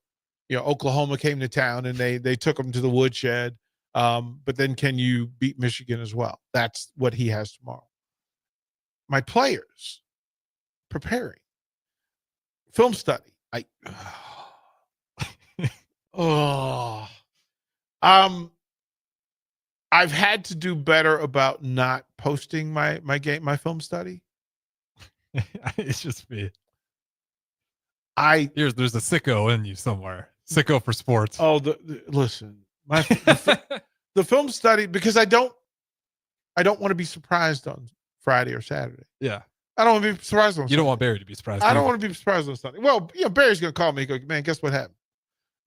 Oklahoma came to town and they took them to the woodshed. But then can you beat Michigan as well? That's what he has tomorrow. My players preparing. Film study. I've had to do better about not posting my film study. It's just me. There's a sicko in you somewhere. Sicko for sports. Oh, listen, the film study, because I don't want to be surprised on Friday or Saturday. Yeah. I don't want to be surprised on. You don't want Barry to be surprised. I don't want to be surprised on Sunday. Well, Barry's gonna call me and go, man, guess what happened?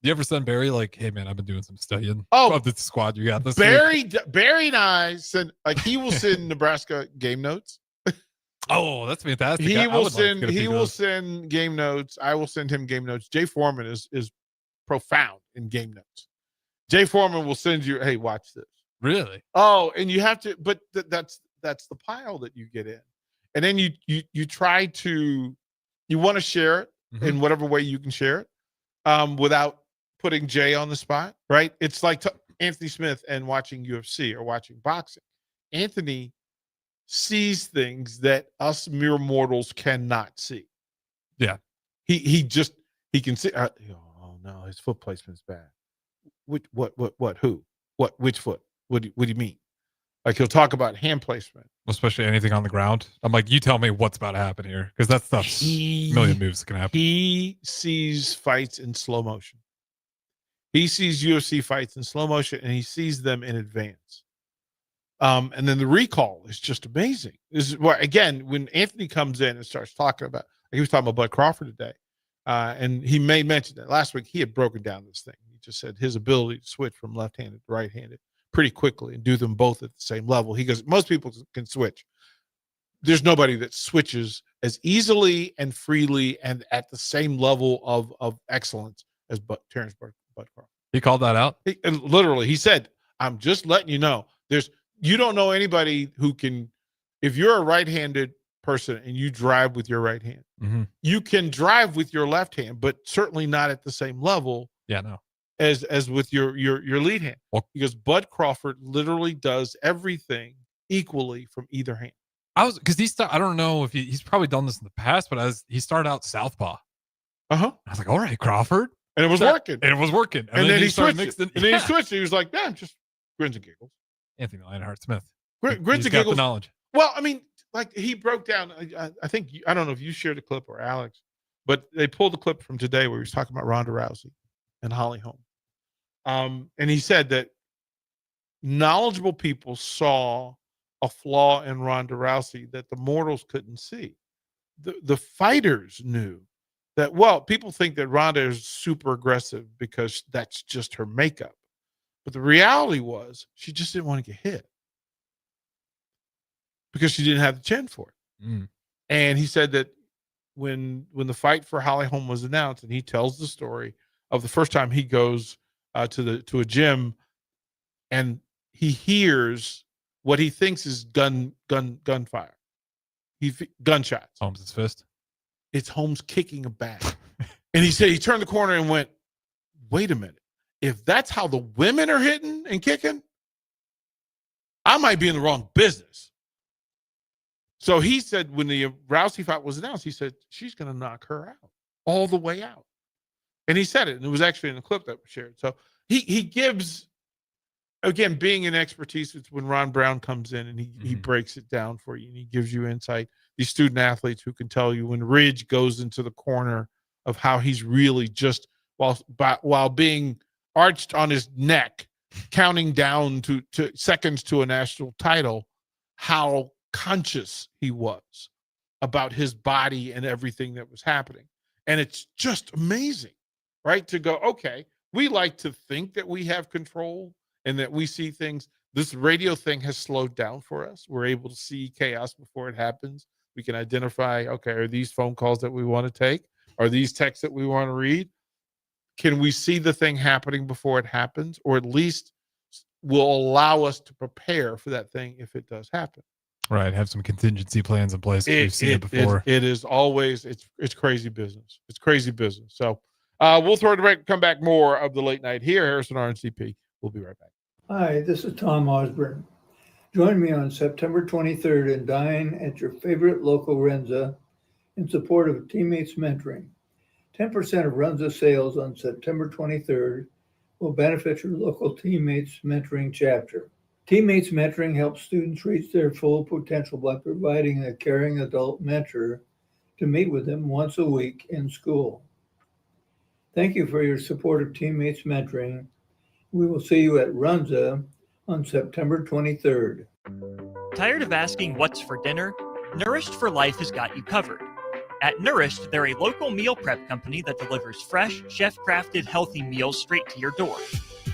Do you ever send Barry like, hey man, I've been doing some studying of the squad you got this week? Barry and I send, he will send Nebraska game notes. Oh, that's fantastic. He will send game notes. I will send him game notes. Jay Foreman is profound in game notes. Jay Foreman will send you, hey, watch this. Really? Oh, and you have to, but that's the pile that you get in. And then you try to, you want to share it in whatever way you can share it, without putting Jay on the spot, right? It's like Anthony Smith and watching UFC or watching boxing. Anthony sees things that us mere mortals cannot see. Yeah. He can see, oh no, his foot placement's bad. Which foot? What do you mean? Like, he'll talk about hand placement. Especially anything on the ground. I'm like, you tell me what's about to happen here. Because that stuff's a million moves that can happen. He sees fights in slow motion. He sees UFC fights in slow motion, and he sees them in advance. And then the recall is just amazing. This is what, again, when Anthony comes in and starts talking about, he was talking about Bud Crawford today. And he may mention that last week he had broken down this thing. He just said his ability to switch from left-handed to right-handed pretty quickly and do them both at the same level. He goes, most people can switch. There's nobody that switches as easily and freely and at the same level of excellence as Terrence Bud Crawford. He called that out? He said, I'm just letting you know, you don't know anybody who can, if you're a right-handed person and you drive with your right hand, you can drive with your left hand, but certainly not at the same level. Yeah, no. As with your lead hand. Because Bud Crawford literally does everything equally from either hand. I don't know if he's probably done this in the past, but he started out southpaw. I was like, all right, Crawford. And it was working. And then he switched it. And then he switched it. He was like, yeah, just grins and giggles. Anthony Lionheart Smith. Grins and got giggles. The knowledge. Well, I mean, like, he broke down, I think, I don't know if you shared a clip or Alex, but they pulled the clip from today where he was talking about Ronda Rousey and Holly Holm. And he said that knowledgeable people saw a flaw in Ronda Rousey that the mortals couldn't see. The fighters knew that, well, people think that Ronda is super aggressive because that's just her makeup. But the reality was she just didn't want to get hit because she didn't have the chin for it. And he said that when the fight for Holly Holm was announced, and he tells the story of the first time he goes to a gym, and he hears what he thinks is gunfire. Gunshots. Holmes' fist. It's Holmes kicking a bag. And he said he turned the corner and went, wait a minute. If that's how the women are hitting and kicking, I might be in the wrong business. So he said when the Rousey fight was announced, he said, she's going to knock her out all the way out. And he said it, and it was actually in the clip that was shared. So he gives, again, being an expertise, it's when Ron Brown comes in and he breaks it down for you and he gives you insight. These student athletes who can tell you when Ridge goes into the corner of how he's really just, while being arched on his neck, counting down to seconds to a national title, how conscious he was about his body and everything that was happening. And it's just amazing, right? To go, okay, we like to think that we have control and that we see things. This radio thing has slowed down for us. We're able to see chaos before it happens. We can identify, okay, are these phone calls that we want to take? Are these texts that we want to read? Can we see the thing happening before it happens? Or at least will allow us to prepare for that thing if it does happen. Right. Have some contingency plans in place. We've seen it before. It is always, it's crazy business. It's crazy business. So we'll throw it right, come back more of the late night here. Harrison RNCP. We'll be right back. Hi, this is Tom Osborne. Join me on September 23rd and dine at your favorite local Renza in support of Teammates Mentoring. 10% of Renza sales on September 23rd will benefit your local Teammates Mentoring chapter. Teammates Mentoring helps students reach their full potential by providing a caring adult mentor to meet with them once a week in school. Thank you for your support of Teammates Mentoring. We will see you at Runza on September 23rd. Tired of asking what's for dinner? Nourished for Life has got you covered. At Nourished, they're a local meal prep company that delivers fresh, chef-crafted, healthy meals straight to your door.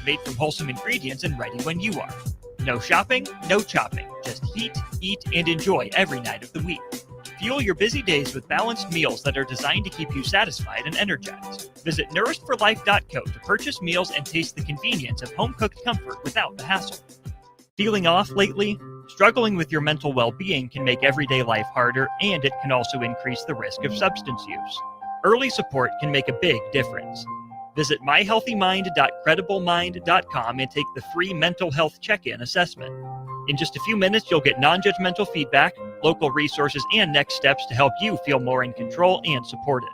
Made from wholesome ingredients and ready when you are. No shopping, no chopping. Just heat, eat, and enjoy every night of the week. Fuel your busy days with balanced meals that are designed to keep you satisfied and energized. Visit nourishedforlife.co to purchase meals and taste the convenience of home-cooked comfort without the hassle. Feeling off lately? Struggling with your mental well-being can make everyday life harder, and it can also increase the risk of substance use. Early support can make a big difference. Visit myhealthymind.crediblemmind.com and take the free mental health check-in assessment. In just a few minutes, you'll get non-judgmental feedback, local resources, and next steps to help you feel more in control and supported.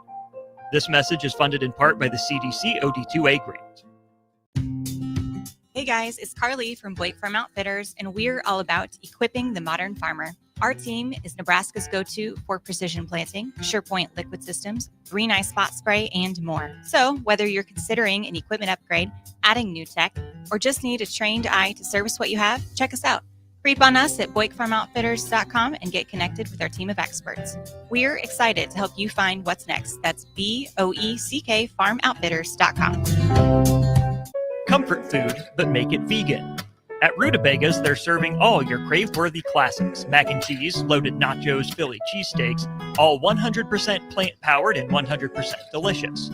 This message is funded in part by the CDC OD2A grant. Hey guys, it's Carly from Blake Farm Outfitters, and we're all about equipping the modern farmer. Our team is Nebraska's go-to for precision planting, SurePoint liquid systems, Green Eye spot spray, and more. So whether you're considering an equipment upgrade, adding new tech, or just need a trained eye to service what you have, check us out. Creep on us at BlakeFarmOutfitters.com and get connected with our team of experts. We're excited to help you find what's next. That's BOECK FarmOutfitters.com. Comfort food, but make it vegan. At Rutabagas, they're serving all your crave-worthy classics. Mac and cheese, loaded nachos, Philly cheesesteaks, all 100% plant-powered and 100% delicious.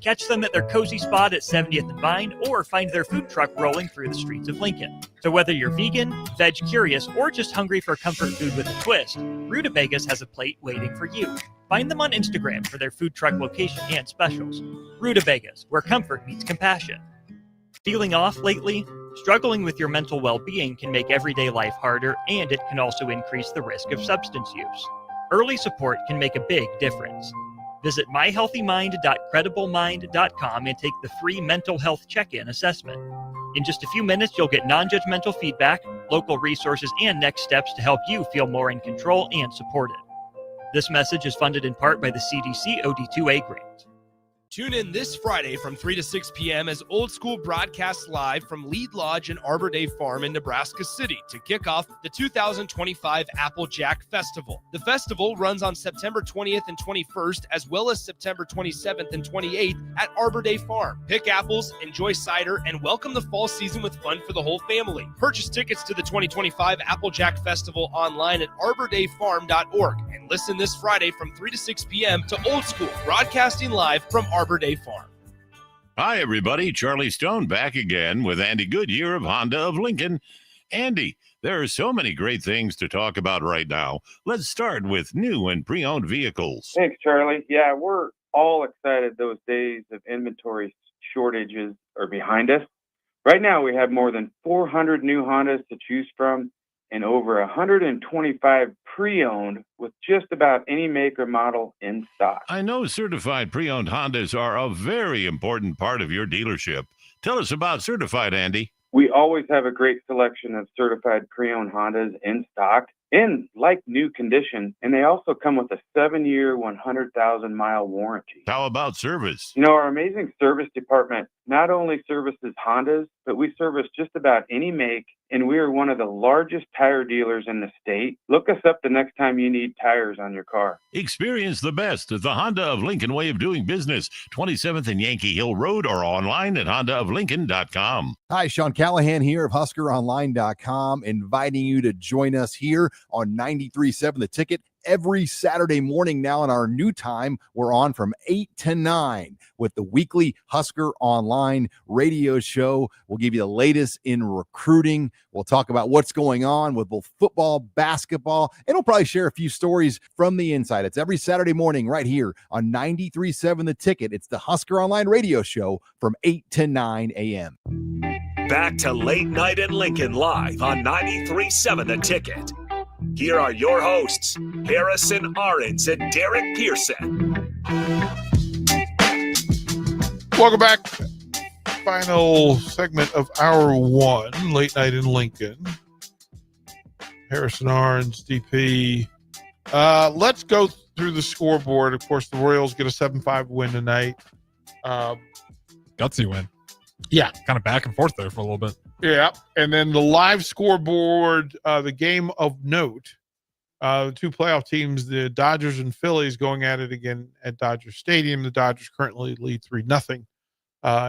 Catch them at their cozy spot at 70th and Vine, or find their food truck rolling through the streets of Lincoln. So whether you're vegan, veg curious, or just hungry for comfort food with a twist, Rutabagas has a plate waiting for you. Find them on Instagram for their food truck location and specials. Rutabagas, where comfort meets compassion. Feeling off lately? Struggling with your mental well-being can make everyday life harder, and it can also increase the risk of substance use. Early support can make a big difference. Visit myhealthymind.crediblemmind.com and take the free mental health check-in assessment. In just a few minutes, you'll get non-judgmental feedback, local resources, and next steps to help you feel more in control and supported. This message is funded in part by the CDC OD2A grant. Tune in this Friday from 3 to 6 p.m. as Old School broadcasts live from Lead Lodge and Arbor Day Farm in Nebraska City to kick off the 2025 Applejack Festival. The festival runs on September 20th and 21st, as well as September 27th and 28th at Arbor Day Farm. Pick apples, enjoy cider, and welcome the fall season with fun for the whole family. Purchase tickets to the 2025 Applejack Festival online at arbordayfarm.org and listen this Friday from 3 to 6 p.m. to Old School broadcasting live from Arbor Day Farm. Hi, everybody. Charlie Stone back again with Andy Goodyear of Honda of Lincoln. Andy, there are so many great things to talk about right now. Let's start with new and pre-owned vehicles. Thanks, Charlie. Yeah, we're all excited those days of inventory shortages are behind us. Right now, we have more than 400 new Hondas to choose from and over 125 pre-owned with just about any make or model in stock. I know certified pre-owned Hondas are a very important part of your dealership. Tell us about certified, Andy. We always have a great selection of certified pre-owned Hondas in stock in like new condition, and they also come with a 7-year, 100,000-mile warranty. How about service? You know, our amazing service department not only services Hondas, but we service just about any make, and we are one of the largest tire dealers in the state. Look us up the next time you need tires on your car. Experience the best of the Honda of Lincoln way of doing business. 27th and Yankee Hill Road or online at hondaoflincoln.com. Hi, Sean Callahan here of HuskerOnline.com, inviting you to join us here on 93.7 The Ticket every Saturday morning now in our new time. We're on from 8 to 9 with the weekly Husker Online radio show. We'll give you the latest in recruiting. We'll talk about what's going on with both football, basketball, and we'll probably share a few stories from the inside. It's every Saturday morning right here on 93.7 The Ticket. It's the Husker Online radio show from 8 to 9 a.m. Back to Late Night in Lincoln live on 93.7 The Ticket. Here are your hosts, Harrison Arens and Derek Pearson. Welcome back. Final segment of hour one, Late Night in Lincoln. Harrison Arens, DP. Let's go through the scoreboard. Of course, the Royals get a 7-5 win tonight. Gutsy win. Yeah. Kind of back and forth there for a little bit. Yeah. And then the live scoreboard, the game of note, the two playoff teams, the Dodgers and Phillies, going at it again at Dodger Stadium. The Dodgers currently lead 3-0.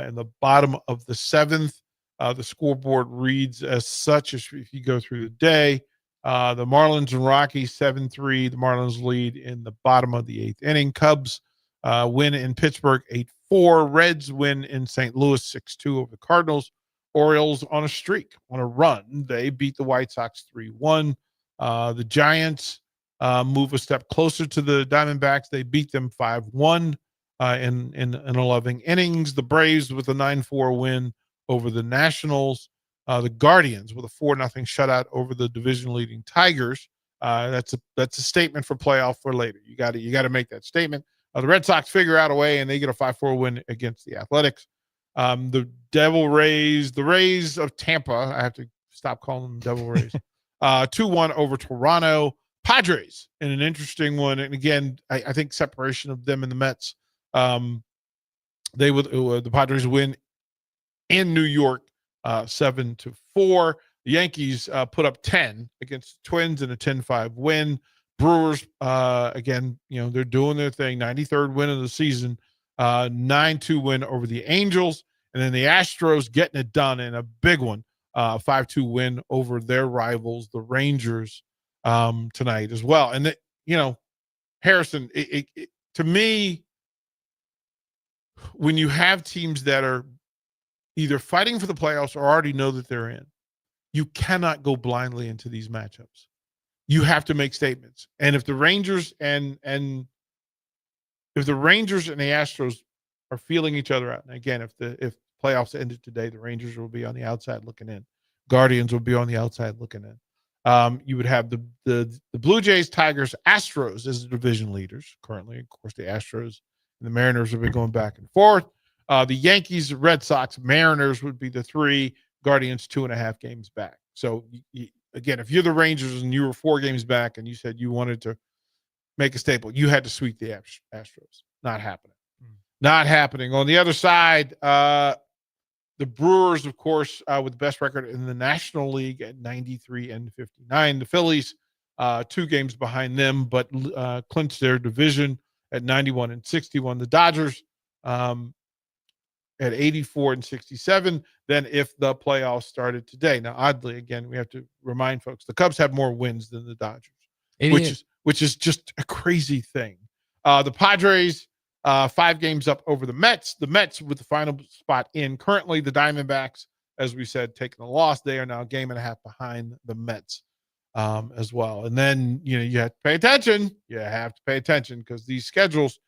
In the bottom of the seventh, the scoreboard reads as such as if you go through the day. The Marlins and Rockies 7-3. The Marlins lead in the bottom of the eighth inning. Cubs win in Pittsburgh 8-4. Reds win in St. Louis 6-2 over the Cardinals. Orioles on a streak, on a run. They beat the White Sox 3-1. The Giants move a step closer to the Diamondbacks. They beat them 5-1 in 11 innings. The Braves with a 9-4 win over the Nationals. The Guardians with a 4-0 shutout over the division-leading Tigers. That's a statement for playoff for later. You got to make that statement. The Red Sox figure out a way, and they get a 5-4 win against the Athletics. The Rays of Tampa. I have to stop calling them Devil Rays. 2-1 over Toronto. Padres in an interesting one, and again, I think separation of them and the Mets. The Padres win in New York 7-4. The Yankees put up 10 against the Twins in a 10-5 win. Brewers again, they're doing their thing. 93rd win of the season. 9-2 win over the Angels, and then the Astros getting it done in a big one. 5-2 win over their rivals, the Rangers, tonight as well. And Harrison, to me, when you have teams that are either fighting for the playoffs or already know that they're in, you cannot go blindly into these matchups. You have to make statements. And if the Rangers and the Astros are feeling each other out, and again, if playoffs ended today, the Rangers will be on the outside looking in. Guardians will be on the outside looking in. You would have the Blue Jays, Tigers, Astros as the division leaders currently. Of course, the Astros and the Mariners have been going back and forth. The Yankees, Red Sox, Mariners would be the 3. Guardians 2.5 games back. So again, if you're the Rangers and you were 4 games back and you said you wanted to make a staple, you had to sweep the Astros. Not happening. Not happening. On the other side, the Brewers, of course, with the best record in the National League at 93-59. The Phillies, 2 games behind them, but clinched their division at 91-61. The Dodgers at 84-67 than if the playoffs started today. Now, oddly, again, we have to remind folks, the Cubs have more wins than the Dodgers, which is just a crazy thing. The Padres, 5 games up over the Mets. The Mets with the final spot in. Currently, the Diamondbacks, as we said, taking a loss. They are now a game and a half behind the Mets as well. And then, you have to pay attention. You have to pay attention because these schedules,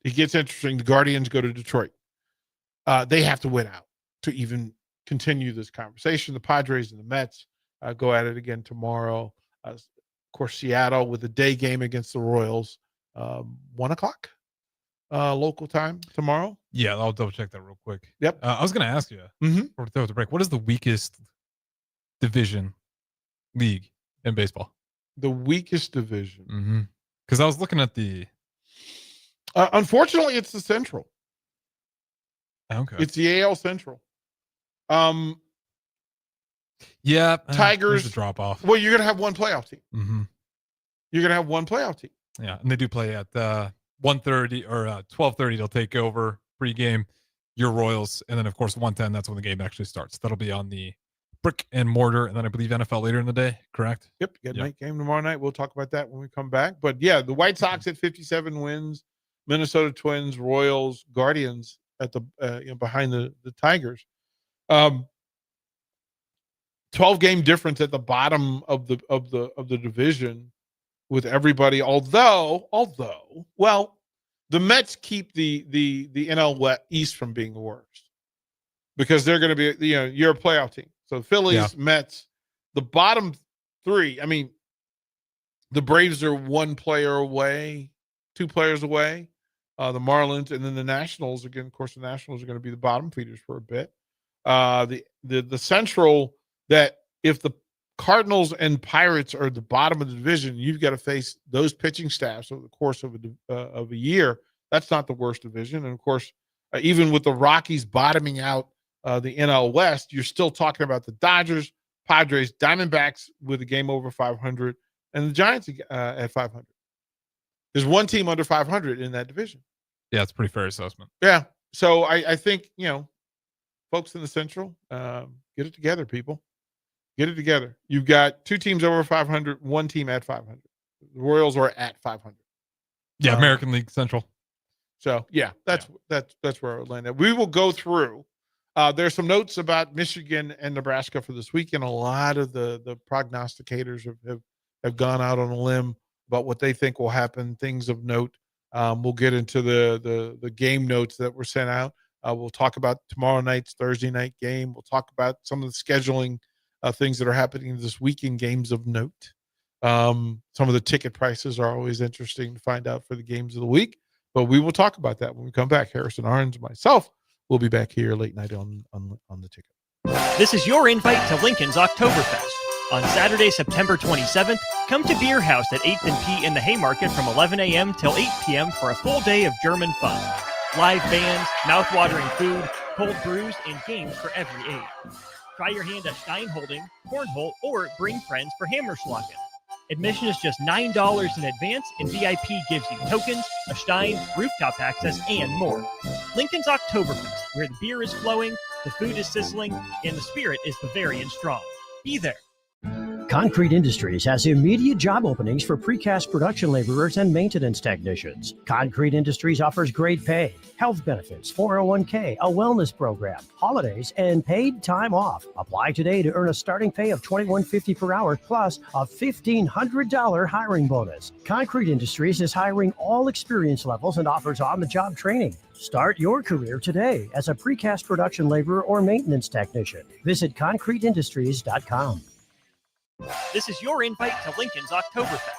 it gets interesting. The Guardians go to Detroit. They have to win out to even continue this conversation. The Padres and the Mets go at it again tomorrow. Of course, Seattle with a day game against the Royals. 1:00 local time tomorrow. Yeah, I'll double check that real quick. Yep. I was going to ask you before we throw the break, what is the weakest division league in baseball? The weakest division. Because I was looking at the. Unfortunately, it's the Central. Okay. It's the AL Central. Yeah. Tigers. A drop off. Well, you're going to have one playoff team. You're going to have one playoff team. Yeah, and they do play at 1:30 or 12:30. They'll take over pregame, your Royals, and then of course 1:10. That's when the game actually starts. That'll be on the brick and mortar, and then I believe NFL later in the day, correct? Yep, you got a night game tomorrow night. We'll talk about that when we come back. But yeah, the White Sox at 57 wins, Minnesota Twins, Royals, Guardians at the behind the Tigers. 12-game difference at the bottom of the division with everybody. Although, well, the Mets keep the NL East from being the worst because they're going to be, you're a playoff team. So Phillies, Mets, the bottom three. I mean, the Braves are 1 player away, 2 players away. The Marlins, and then the Nationals again. Of course, the Nationals are going to be the bottom feeders for a bit. The Central, that if the Cardinals and Pirates are at the bottom of the division, you've got to face those pitching staffs over the course of a year. That's not the worst division. And of course, even with the Rockies bottoming out the NL West, you're still talking about the Dodgers, Padres, Diamondbacks with a game over 500, and the Giants at 500. There's one team under 500 in that division. Yeah, it's a pretty fair assessment. Yeah. So I think, folks in the Central, get it together, people. Get it together. You've got 2 teams over 500, 1 team at 500. The Royals are at 500. Yeah, American League Central. So, yeah, that's where I would land at. We will go through. There's some notes about Michigan and Nebraska for this weekend. A lot of the prognosticators have gone out on a limb about what they think will happen, things of note. We'll get into the game notes that were sent out. We'll talk about tomorrow night's Thursday night game. We'll talk about some of the scheduling things that are happening this week in games of note. Some of the ticket prices are always interesting to find out for the games of the week, but we will talk about that when we come back. Harrison Arens, myself, will be back here late night on the ticket. This is your invite to Lincoln's Oktoberfest. On Saturday, September 27th, come to Beer House at 8th and P in the Haymarket from 11 a.m. till 8 p.m. for a full day of German fun. Live bands, mouth-watering food, cold brews, and games for every age. Try your hand at Steinholding, Cornhole, or bring friends for Hammerschlagen. Admission is just $9 in advance, and VIP gives you tokens, a Stein, rooftop access, and more. Lincoln's Oktoberfest, where the beer is flowing, the food is sizzling, and the spirit is Bavarian strong. Be there. Concrete Industries has immediate job openings for precast production laborers and maintenance technicians. Concrete Industries offers great pay, health benefits, 401k, a wellness program, holidays, and paid time off. Apply today to earn a starting pay of $21.50 per hour plus a $1,500 hiring bonus. Concrete Industries is hiring all experience levels and offers on-the-job training. Start your career today as a precast production laborer or maintenance technician. Visit concreteindustries.com. This is your invite to Lincoln's Oktoberfest.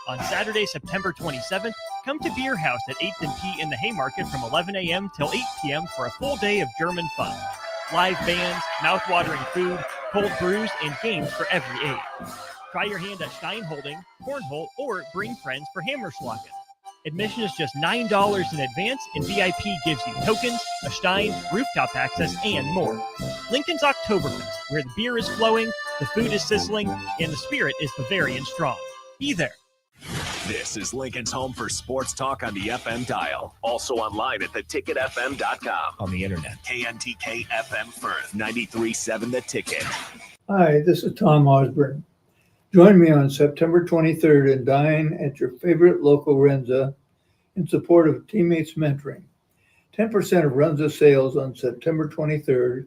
On Saturday, September 27th, come to Beer House at 8th and P in the Haymarket from 11 a.m. till 8 p.m. for a full day of German fun. Live bands, mouth-watering food, cold brews, and games for every age. Try your hand at Steinholding, Cornhole, or bring friends for Hammerschlagen. Admission is just $9 in advance, and VIP gives you tokens, a Stein, rooftop access, and more. Lincoln's Oktoberfest, where the beer is flowing, the food is sizzling, and the spirit is Bavarian strong. Be there. This is Lincoln's home for sports talk on the FM dial. Also online at theticketfm.com. On the internet, KNTK FM Firth, 93.7 The Ticket. Hi, this is Tom Osborne. Join me on September 23rd and dine at your favorite local Renza in support of Teammates Mentoring. 10% of Renza sales on September 23rd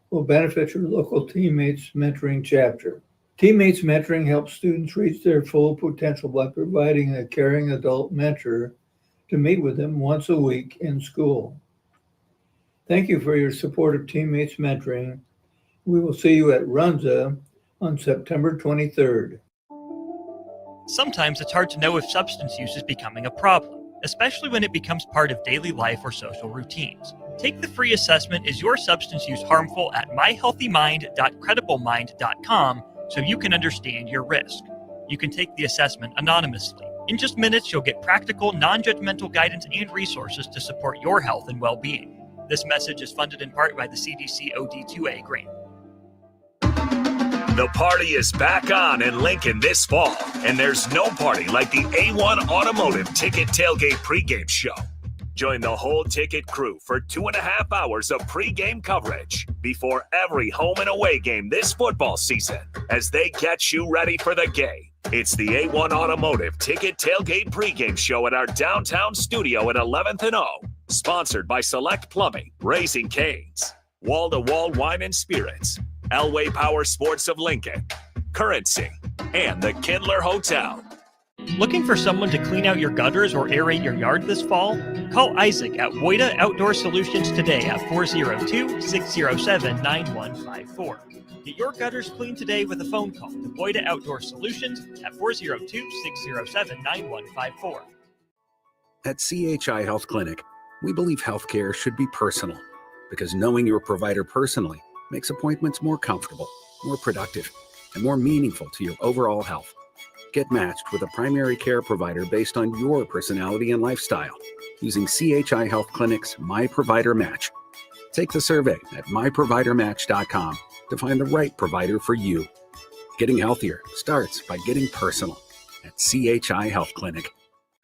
will benefit your local Teammates Mentoring chapter. Teammates Mentoring helps students reach their full potential by providing a caring adult mentor to meet with them once a week in school. Thank you for your support of Teammates Mentoring. We will see you at Runza on September 23rd. Sometimes it's hard to know if substance use is becoming a problem, especially when it becomes part of daily life or social routines. Take the free assessment, Is Your Substance Use Harmful, at myhealthymind.credibleminded.com so you can understand your risk. You can take the assessment anonymously. In just minutes, you'll get practical, non-judgmental guidance and resources to support your health and well-being. This message is funded in part by the CDC OD2A grant. The party is back on in Lincoln this fall, and there's no party like the A1 Automotive Ticket Tailgate pregame show. Join the whole ticket crew for 2.5 hours of pregame coverage before every home and away game this football season as they get you ready for the game. It's the A1 Automotive Ticket Tailgate pregame show at our downtown studio at 11th and O. Sponsored by Select Plumbing, Raising Cane's, Wall to Wall Wine and Spirits, Elway Power Sports of Lincoln, Currency, and the Kindler Hotel. Looking for someone to clean out your gutters or aerate your yard this fall? Call Isaac at Woida Outdoor Solutions today at 402-607-9154. Get your gutters cleaned today with a phone call to Woida Outdoor Solutions at 402-607-9154. At CHI Health Clinic, we believe healthcare should be personal because knowing your provider personally makes appointments more comfortable, more productive, and more meaningful to your overall health. Get matched with a primary care provider based on your personality and lifestyle using CHI Health Clinic's My Provider Match. Take the survey at myprovidermatch.com to find the right provider for you. Getting healthier starts by getting personal at CHI Health Clinic.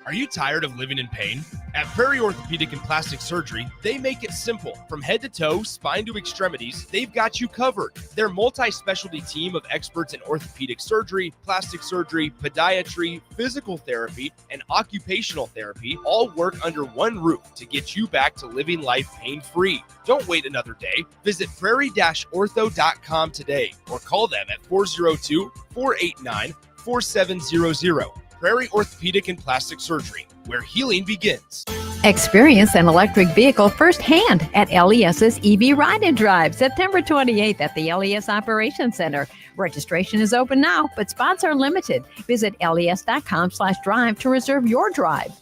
Are you tired of living in pain? At Prairie Orthopedic and Plastic Surgery, they make it simple. From head to toe, spine to extremities, they've got you covered. Their multi-specialty team of experts in orthopedic surgery, plastic surgery, podiatry, physical therapy, and occupational therapy all work under one roof to get you back to living life pain-free. Don't wait another day. Visit prairie-ortho.com today or call them at 402-489-4700. Prairie Orthopedic and Plastic Surgery, where healing begins. Experience an electric vehicle firsthand at LES's EV Ride and Drive, September 28th at the LES Operations Center. Registration is open now, but spots are limited. Visit les.com/drive to reserve your drive.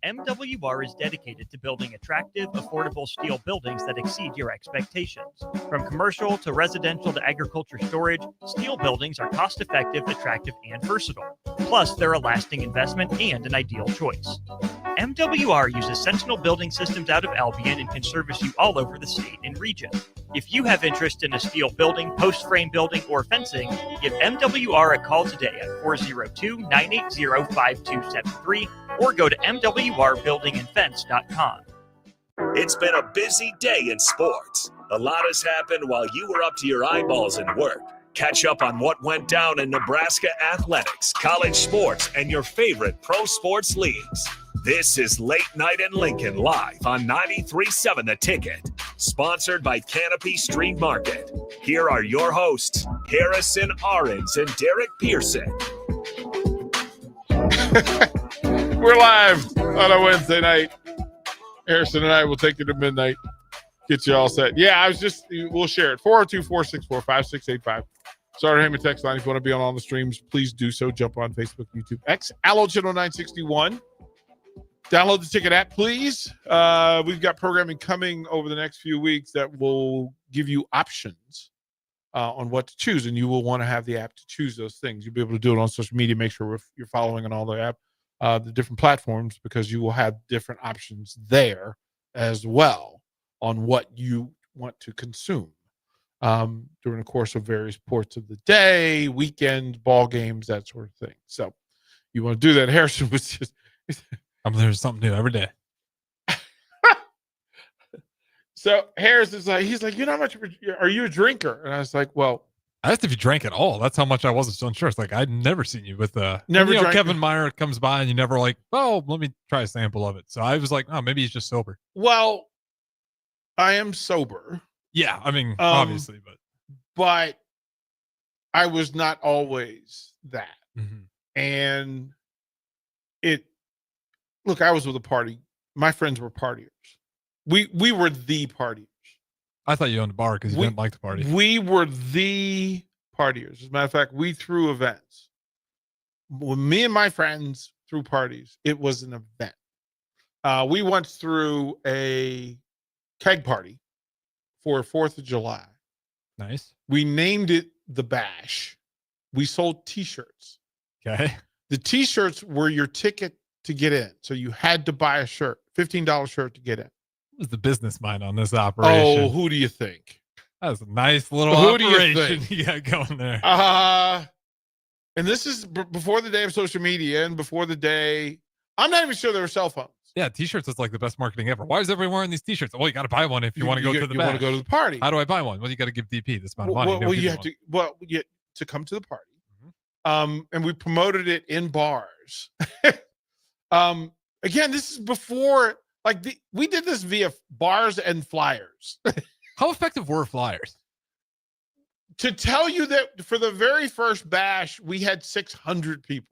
MWR is dedicated to building attractive, affordable steel buildings that exceed your expectations. From commercial to residential to agriculture storage, steel buildings are cost-effective, attractive, and versatile. Plus, they're a lasting investment and an ideal choice. MWR uses Sentinel Building Systems out of Albion and can service you all over the state and region. If you have interest in a steel building, post-frame building, or fencing, give MWR a call today at 402-980-5273 or go to mwrbuildingandfence.com. It's been a busy day in sports. A lot has happened while you were up to your eyeballs in work. Catch up on what went down in Nebraska athletics, college sports, and your favorite pro sports leagues. This is Late Night in Lincoln live on 93.7 The Ticket, sponsored by Canopy Street Market. Here are your hosts, Harrison Arens and Derek Pearson. We're live on a Wednesday night. Harrison and I will take you to midnight. Get you all set. Yeah, we'll share it. 402-464-5685. Starter Heyman text line. If you want to be on all the streams, please do so. Jump on Facebook, YouTube, X, Allo Channel 961. Download the Ticket app, please. We've got programming coming over the next few weeks that will give you options on what to choose, and you will want to have the app to choose those things. You'll be able to do it on social media. Make sure you're following on all the app, the different platforms, because you will have different options there as well on what you want to consume during the course of various parts of the day, weekends, ball games, that sort of thing. So you want to do that. Harrison was just there's something new every day. So Harris is like, he's like, you know how much are you a drinker? And I was like, well, I asked if you drank at all. That's how much I wasn't so unsure. It's like I'd never seen you with never. Kevin Meyer comes by and you never like, oh, let me try a sample of it. So I was like, oh, maybe he's just sober. Well, I am sober. Yeah, I mean, obviously, but I was not always that. Mm-hmm. And look, I was with a party. My friends were partiers. We were the partiers. I thought you owned a bar because you didn't like to party. We were the partiers. As a matter of fact, we threw events. When me and my friends threw parties, it was an event. We went through a keg party for 4th of July. Nice. We named it the Bash. We sold T-shirts. Okay. The T-shirts were your ticket to get in. So you had to buy a shirt, $15 shirt to get in. What was the business mind on this operation? Oh, who do you think? That was a nice little operation you got going there. And this is before the day of social media and before the day. I'm not even sure there were cell phones. Yeah, t-shirts is like the best marketing ever. Why is everyone wearing these t-shirts? Well, you got to buy one if you want to go to the You want to go to the party. How do I buy one? Well, you got to give DP this amount of money. Well, you have to. Well, to come to the party. And we promoted it in bars. Again, this is before, we did this via bars and flyers. How effective were flyers? To tell you that for the very first bash, we had 600 people.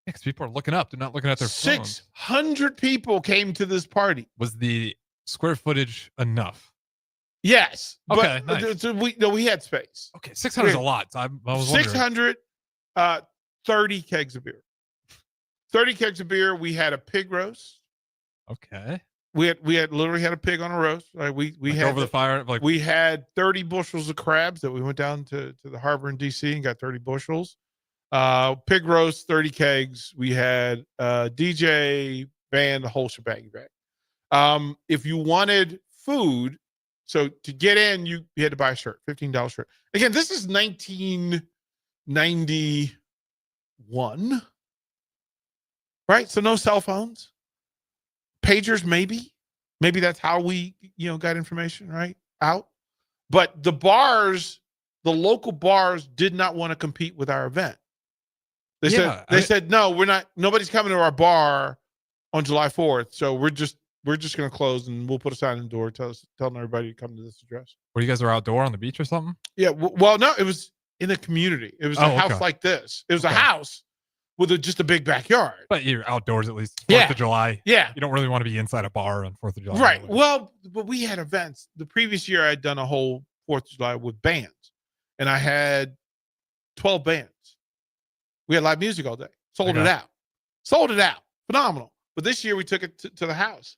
Because people are looking up. They're not looking at their phones. 600 people came to this party. Was the square footage enough? Yes. Okay, but nice. We had space. Okay, 600 is a lot. So I was wondering. 600, 30 kegs of beer. 30 kegs of beer. We had a pig roast. Okay. We had literally had a pig on a roast. Like we had over the fire. Like we had 30 bushels of crabs that we went down to the harbor in DC and got 30 bushels. Pig roast, 30 kegs. We had DJ, band, the whole shebang bag. If you wanted food, so to get in, you had to buy a shirt, $15 shirt. Again, this is 1991, right? So no cell phones, pagers, maybe that's how we, got information out. But the local bars did not want to compete with our event. They said, no, we're not, nobody's coming to our bar on July 4th. So we're just going to close and we'll put a sign on the door telling everybody to come to this address. Were you guys are outdoor on the beach or something? Yeah. Well, no, it was in a community. It was a house like this. It was a house with just a big backyard. But you're outdoors at least. 4th of July. Yeah. You don't really want to be inside a bar on 4th of July. Right. Well, but we had events. The previous year I had done a whole 4th of July with bands. And I had 12 bands. We had live music all day. Sold it out. Phenomenal. But this year we took it to the house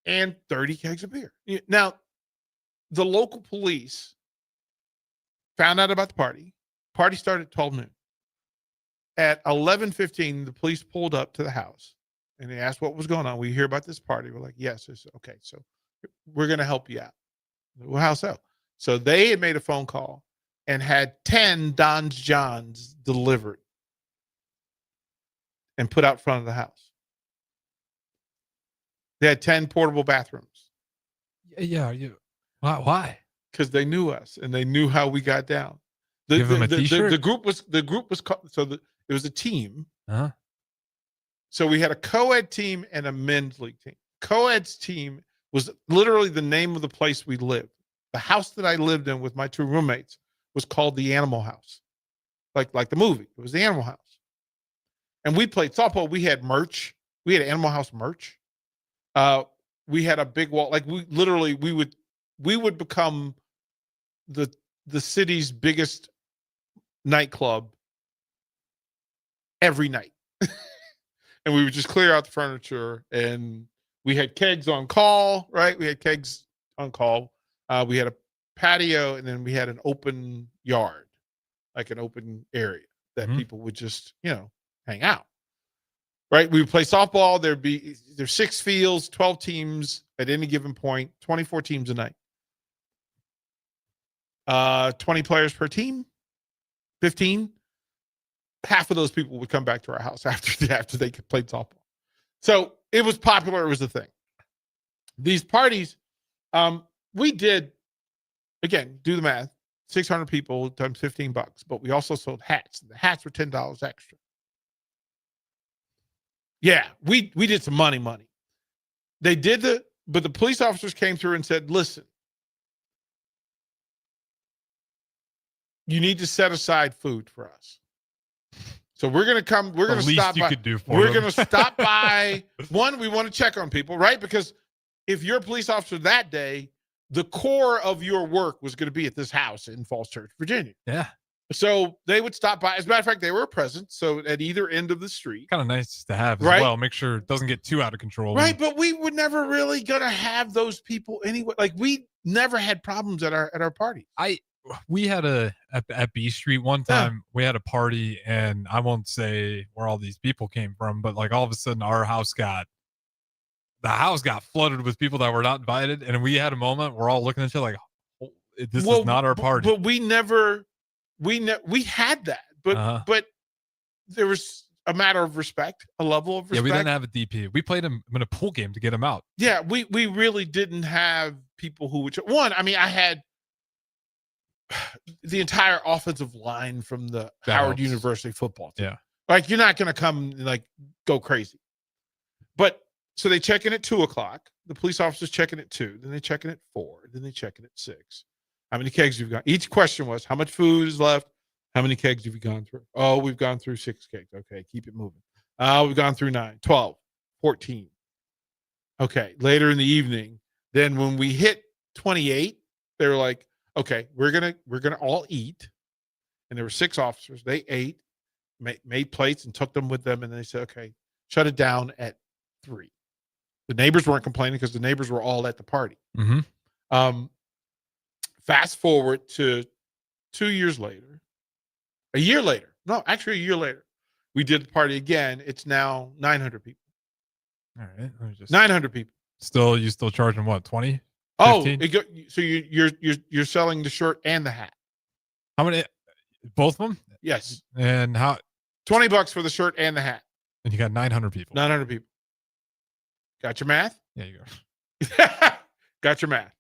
and 30 kegs of beer. Now, the local police found out about the party. Party started at 12 noon. At 11:15, the police pulled up to the house and they asked what was going on. We hear about this party. We're like, yes. I said, okay, so we're going to help you out. Well, how so? So they had made a phone call and had 10 Don's Johns delivered and put out front of the house. They had 10 portable bathrooms. Yeah. Why? Because they knew us and they knew how we got down. Give them a t-shirt? The group was it was a team. Uh-huh. So we had a co-ed team and a men's league team. Co-ed's team was literally the name of the place we lived. The house that I lived in with my two roommates was called the Animal House. Like the movie. It was the Animal House. And we played softball. We had merch. We had Animal House merch. We had a big wall. Like we would become the city's biggest nightclub every night. And we would just clear out the furniture and we had kegs on call, right? We had kegs on call. We had a patio and then we had an open yard, like an open area that people would just, hang out. Right? We would play softball. There's 6 fields, 12 teams at any given point, 24 teams a night. 20 players per team, 15. Half of those people would come back to our house after they played softball. So it was popular. It was a thing. These parties, we did, again, do the math, 600 people times $15, but we also sold hats. The hats were $10 extra. Yeah, we did some money. They did but the police officers came through and said, listen, you need to set aside food for us. So we're going to come, we're going to stop by. We're going to stop by. One, we want to check on people, right? Because if you're a police officer that day, the core of your work was going to be at this house in Falls Church, Virginia. Yeah. So they would stop by. As a matter of fact, they were present. So at either end of the street. Kind of nice to have as well. Make sure it doesn't get too out of control. Right. But we were never really going to have those people anyway. Like we never had problems at our party. We had at B Street one time, we had a party and I won't say where all these people came from, but like all of a sudden the house got flooded with people that were not invited. And we had a moment, we're all looking at each other like, this is not our party. But we had that, but there was a matter of respect, a level of respect. Yeah, we didn't have a DP. We played him in a pool game to get him out. Yeah, we really didn't have people who would. I had the entire offensive line from the Howard University football team. Yeah. Like, you're not going to come and like go crazy. But so they check in at 2:00. The police officers check in at 2. Then they check in at 4. Then they check in at 6. How many kegs have you got? Each question was, how much food is left? How many kegs have you gone through? Oh, we've gone through 6 kegs. Okay, keep it moving. We've gone through 9, 12, 14. Okay, later in the evening, then when we hit 28, they were like, okay, we're gonna all eat. And there were 6 officers. They ate, made plates and took them with them. And they said, okay, shut it down at 3. The neighbors weren't complaining because the neighbors were all at the party. Mm-hmm. Fast forward to 2 years later, a year later, we did the party again. It's now 900 people. All right. 900 people. You still charging what, 20? Oh, so you're selling the shirt and the hat. How many? Both of them? Yes. And how? $20 for the shirt and the hat. And you got 900 people. 900 people. Got your math? Yeah, you go. Got your math.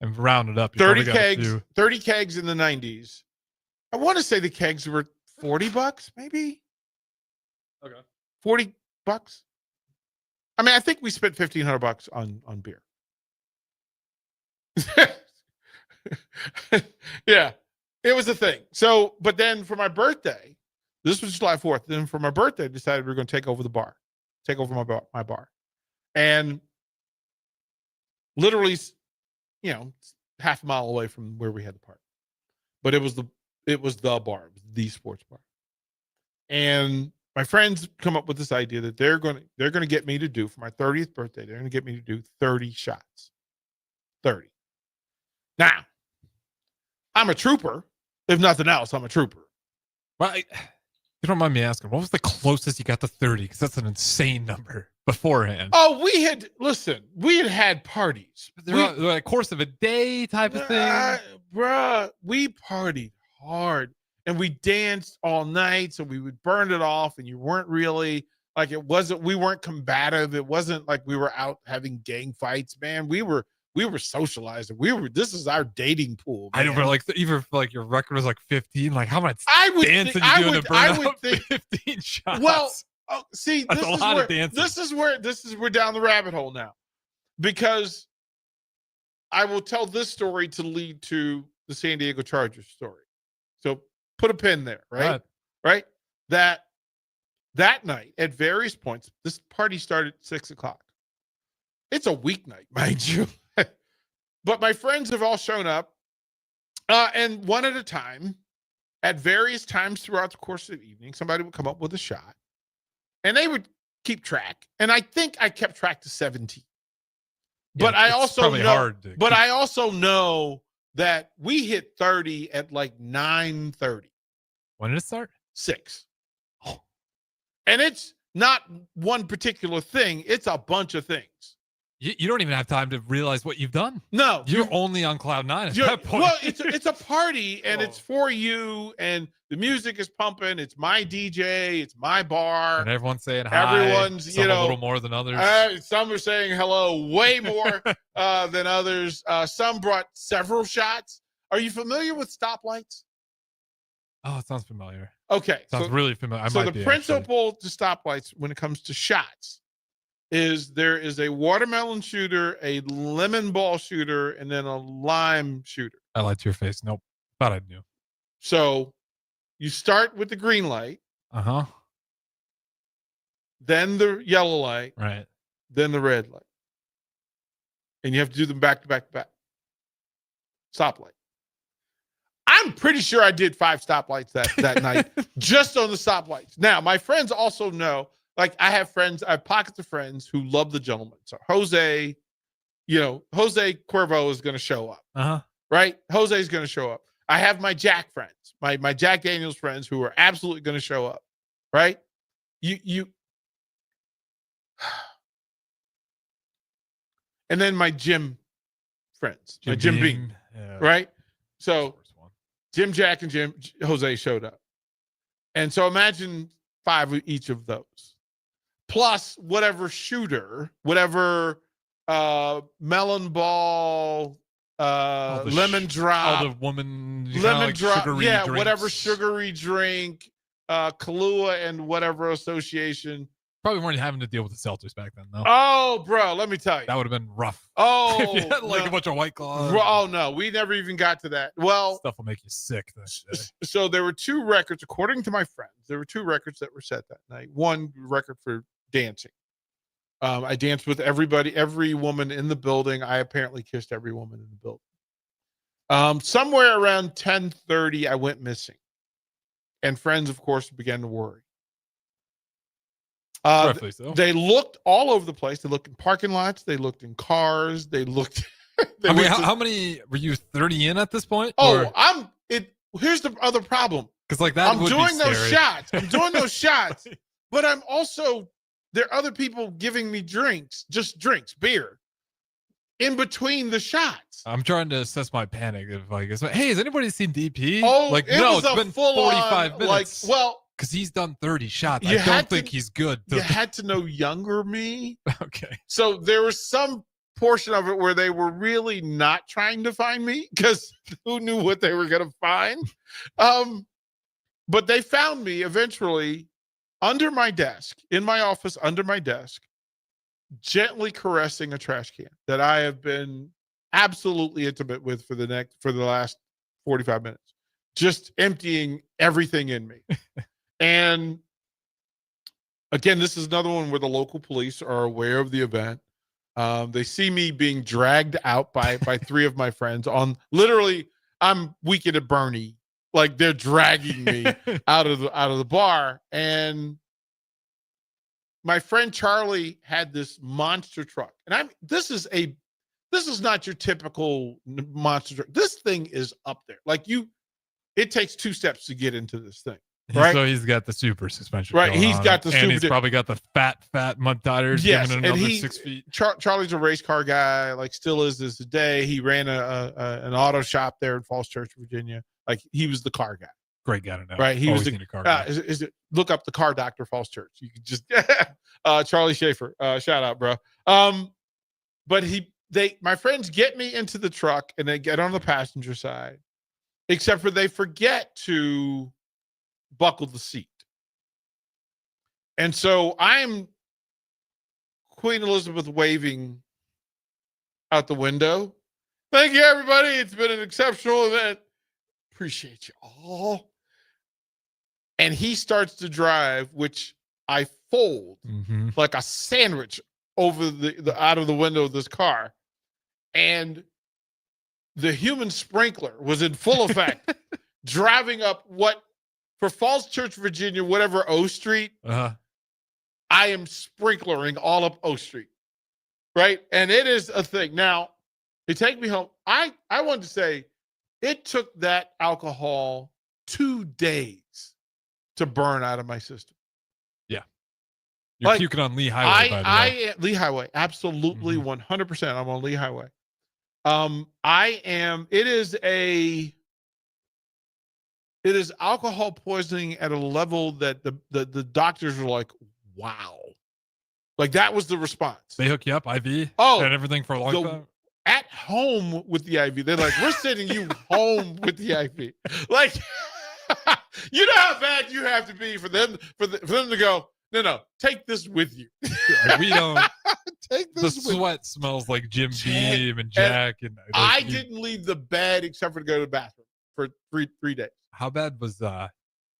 And round it up. 30 kegs. 30 kegs in the 90s. I want to say the kegs were $40, maybe. Okay. $40. I mean, I think we spent $1,500 on beer. Yeah, it was a thing. So, but then for my birthday, this was July 4th. Then for my birthday, I decided we were going to take over the bar, take over my bar, and literally, half a mile away from where we had the party. But it was the bar, it was the sports bar, and my friends come up with this idea that they're going to get me to do for my 30th birthday. They're going to get me to do 30 shots. 30. Now, I'm a trooper. If nothing else, I'm a trooper. Well, you don't mind me asking, what was the closest you got to 30? Because that's an insane number beforehand. Oh, we had parties. They're like course of a day type of thing. Bruh, we partied hard. And we danced all night, so we would burn it off, and you weren't really like we weren't combative. It wasn't like we were out having gang fights, man. We were socializing. This is our dating pool. Man. I don't know, even like your record was like 15. Like how much dancing think, you doing to burn out think, 15 shots? Well, see, That's a lot of dancing. This is we're down the rabbit hole now, because I will tell this story to lead to the San Diego Chargers story. So put a pin there, right? That night at various points, this party started at 6:00. It's a weeknight, mind you. But my friends have all shown up, and one at a time, at various times throughout the course of the evening, somebody would come up with a shot, and they would keep track. And I think I kept track to 17. Yeah, but I also know that we hit 30 at like 9:30. When did it start? 6. Oh. And it's not one particular thing. It's a bunch of things. You don't even have time to realize what you've done. No. You're only on cloud 9 at that point. Well, it's a party, and it's for you, and the music is pumping. It's my DJ. It's my bar. And everyone's saying hi. Everyone's, some a little more than others. Some are saying hello way more than others. Some brought several shots. Are you familiar with stoplights? Oh, it sounds familiar. Okay. Sounds really familiar. So the principle to stoplights when it comes to shots is there is a watermelon shooter, a lemon ball shooter, and then a lime shooter. I lied to your face. Nope. Thought I knew. So you start with the green light. Uh-huh. Then the yellow light. Right. Then the red light. And you have to do them back to back to back. Stoplight. I'm pretty sure I did 5 stoplights that night, just on the stoplights. Now, my friends also know, like I have pockets of friends who love the gentleman. So Jose Cuervo is going to show up. Uh-huh. Right? Jose is going to show up. I have my Jack friends, my Jack Daniels friends who are absolutely going to show up. Right? And then my Jim friends, my Jim Beam. Yeah. Right? So Jim, Jack, and Jose showed up. And so imagine 5 of each of those, plus whatever shooter, whatever melon ball, lemon drop, all the woman, lemon drop, drinks. whatever sugary drink, Kahlua and whatever association. Probably weren't having to deal with the seltzers back then, though. Oh, bro, let me tell you. That would have been rough. Oh, if you had like a bunch of White Claws. Oh, no, we never even got to that. Well, stuff will make you sick. So there were 2 records, according to my friends, there were 2 records that were set that night. One record for dancing. I danced with everybody, every woman in the building. I apparently kissed every woman in the building. Somewhere around 10:30, I went missing. And friends, of course, began to worry. So. They looked all over the place. They looked in parking lots. They looked in cars. They looked. How many were you 30 in at this point? Oh, here's the other problem. Because like that, I'm doing those shots. I'm doing those shots, but I'm also there are other people giving me drinks, just drinks, beer, in between the shots. I'm trying to assess my panic. If like, hey, has anybody seen DP? Oh, like it's been 45 minutes. Because he's done 30 shots. I don't think he's good. You had to know younger me. Okay. So there was some portion of it where they were really not trying to find me because who knew what they were going to find? But they found me eventually under my desk, in my office, under my desk, gently caressing a trash can that I have been absolutely intimate with for the last 45 minutes, just emptying everything in me. And again, this is another one where the local police are aware of the event. They see me being dragged out by 3 of my friends on literally, I'm Weekend at Bernie. Like they're dragging me out of the bar. And my friend Charlie had this monster truck. And this is not your typical monster truck. This thing is up there. Like it takes 2 steps to get into this thing. Right. So he's got the super suspension. Right. He's got the super. And he's probably got the fat mud tires. Yes. Giving And another 6 feet. Charlie's a race car guy, like still is this today. He ran an auto shop there in Falls Church, Virginia. Like he was the car guy. Great guy to know. Right. He Always was need a car guy. Look up the car doctor, Falls Church. You can just Charlie Schaefer. Shout out, bro. But my friends get me into the truck and they get on the passenger side, except for they forget to buckle the seat. And so I'm Queen Elizabeth waving out the window. Thank you, everybody. It's been an exceptional event. Appreciate you all. And he starts to drive, which I fold like a sandwich over the out of the window of this car. And the human sprinkler was in full effect, driving up what for Falls Church, Virginia, whatever O Street, I am sprinklering all up O Street, right? And it is a thing. Now, they take me home. I wanted to say it took that alcohol 2 days to burn out of my system. Yeah. You're puking on Lee Highway, by the way. Lee Highway, absolutely 100%. I'm on Lee Highway. It is alcohol poisoning at a level that the doctors are like, wow. Like that was the response. They hook you up, IV, and everything for a long time. At home with the IV. They're like, we're sending you home with the IV. Like, you know how bad you have to be for them to go, no, take this with you. Like, we don't. Take the this sweat smells like Jim Beam and Jack. And I didn't leave the bed except for to go to the bathroom for three days. How bad was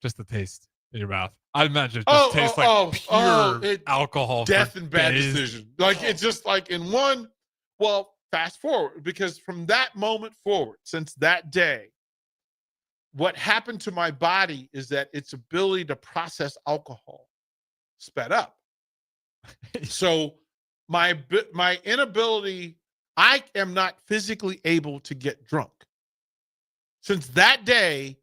just the taste in your mouth? I imagine it just tastes like pure alcohol. Death and bad days. decision. Like it's just like in one. Well, fast forward, because from that moment forward, since that day, what happened to my body is that its ability to process alcohol sped up. So my inability, I am not physically able to get drunk. Since that day,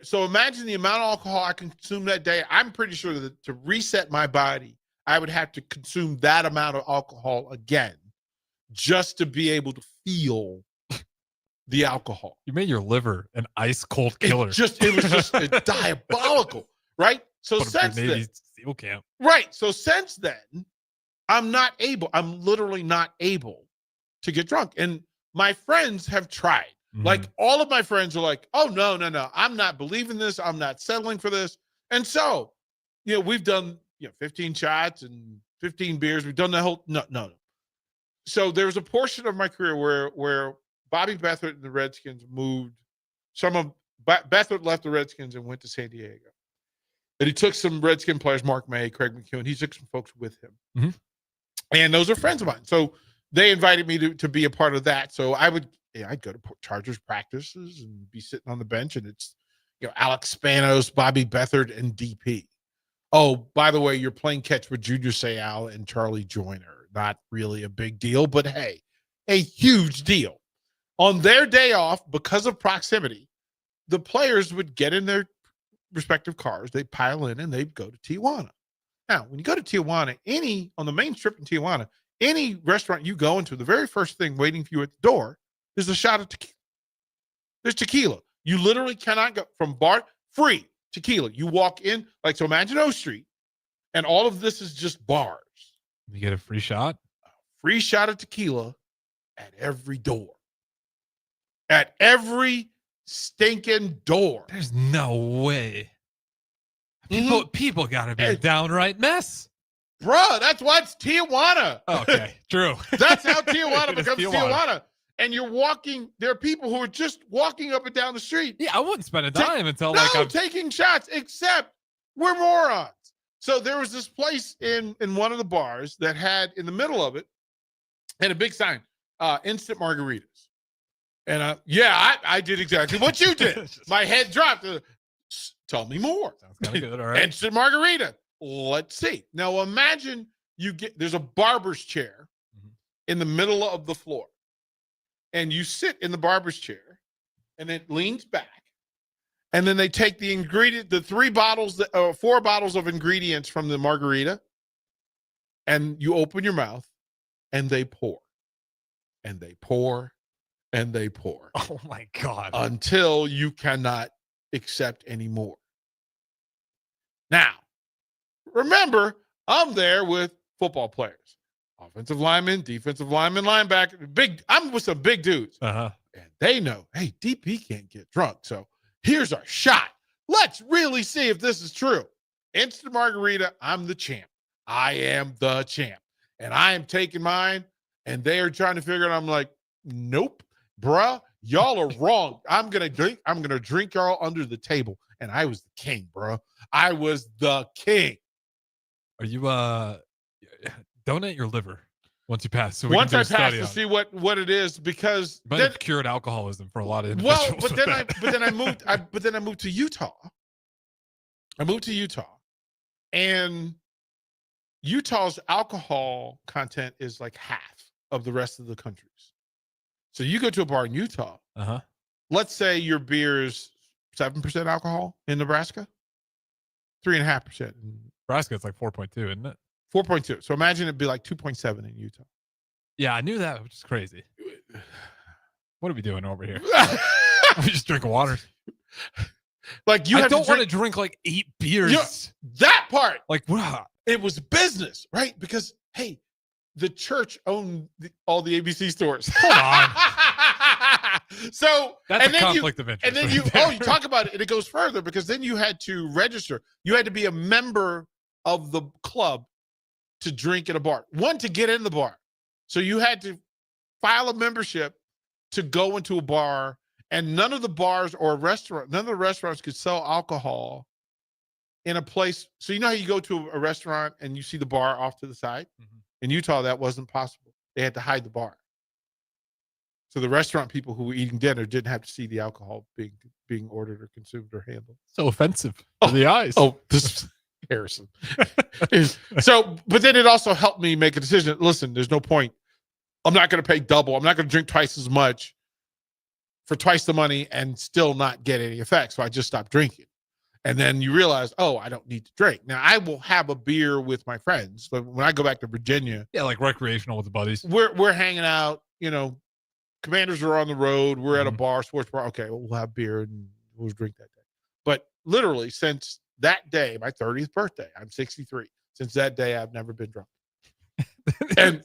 so imagine the amount of alcohol I consumed that day. I'm pretty sure that to reset my body, I would have to consume that amount of alcohol again just to be able to feel the alcohol. You made your liver an ice cold killer. It was just diabolical, right? So Put 'em since through Navy then, SEAL camp. right. So since then, I'm literally not able to get drunk. And my friends have tried. Like all of my friends are like, oh, no. I'm not believing this. I'm not settling for this. And so, we've done 15 shots and 15 beers. We've done the whole no. So there was a portion of my career where Bobby Beathard and the Redskins moved. Beathard left the Redskins and went to San Diego. And he took some Redskin players, Mark May, Craig McEwen. He took some folks with him. And those are friends of mine. So they invited me to be a part of that. So I'd go to Chargers practices and be sitting on the bench, and it's Alex Spanos, Bobby Beathard, and DP. Oh, by the way, you're playing catch with Junior Seau and Charlie Joyner. Not really a big deal, but hey, a huge deal. On their day off, because of proximity, the players would get in their respective cars, they pile in, and they'd go to Tijuana. Now, when you go to Tijuana, on the main strip in Tijuana, any restaurant you go into, the very first thing waiting for you at the door is a shot of tequila. There's tequila. You literally cannot go from bar, free tequila. You walk in, so imagine O Street, and all of this is just bars. You get a free shot? Free shot of tequila at every door. At every stinking door. There's no way. People gotta be a downright mess. Bruh, that's why it's Tijuana. Okay, true. That's how Tijuana It is becomes Tijuana. And you're walking, there are people who are just walking up and down the street. Yeah, I wouldn't spend a dime until I'm taking shots, except we're morons. So there was this place in one of the bars that had, in the middle of it, had a big sign, instant margaritas. And I did exactly what you did. My head dropped. Tell me more. Sounds kind of good. All right. Instant margarita. Let's see. Now imagine there's a barber's chair in the middle of the floor. And you sit in the barber's chair, and it leans back. And then they take the 4 bottles of ingredients from the margarita, and you open your mouth, and they pour. And they pour. And they pour. Oh, my God. Until you cannot accept any more. Now, remember, I'm there with football players. Offensive linemen, defensive linemen, linebacker. I'm with some big dudes. Uh-huh. And they know, hey, DP can't get drunk. So here's our shot. Let's really see if this is true. Instant margarita, I'm the champ. I am the champ. And I am taking mine, and they are trying to figure it out. I'm like, nope, bruh, y'all are wrong. I'm going to drink y'all under the table. And I was the king, bruh. I was the king. Are you, donate your liver once you pass. So once I pass to see what it is, because you might have cured alcoholism for a lot of individuals. Well, but then I moved to Utah. And Utah's alcohol content is like half of the rest of the countries. So you go to a bar in Utah. Let's say your beer is 7% alcohol in Nebraska, 3.5%. Nebraska, it's like 4.2, isn't it? 4.2. So imagine it'd be like 2.7 in Utah. Yeah, I knew that, which is crazy. What are we doing over here? We just drink water. Like I don't want to drink like 8 beers. That part. Like, wow. It was business, right? Because, hey, the church owned all the ABC stores. Hold on. So that's a conflict of interest. And then you talk about it, and it goes further, because then you had to register. You had to be a member of the club to drink at a bar. One, to get in the bar. So you had to file a membership to go into a bar, and none of the bars or none of the restaurants could sell alcohol in a place. So you know how you go to a restaurant and you see the bar off to the side? In Utah, that wasn't possible. They had to hide the bar. So the restaurant people who were eating dinner didn't have to see the alcohol being ordered or consumed or handled. So offensive to the eyes. Oh, this is Harrison. So, but then it also helped me make a decision. Listen, there's no point. I'm not going to pay double. I'm not going to drink twice as much for twice the money and still not get any effect. So I just stopped drinking. And then you realize, I don't need to drink. Now, I will have a beer with my friends. But when I go back to Virginia. Yeah, like recreational with the buddies. We're hanging out. Commanders are on the road. We're at a bar, sports bar. Okay, we'll have beer and we'll drink that day. But literally, since that day, my 30th birthday, I'm 63. Since that day, I've never been drunk. and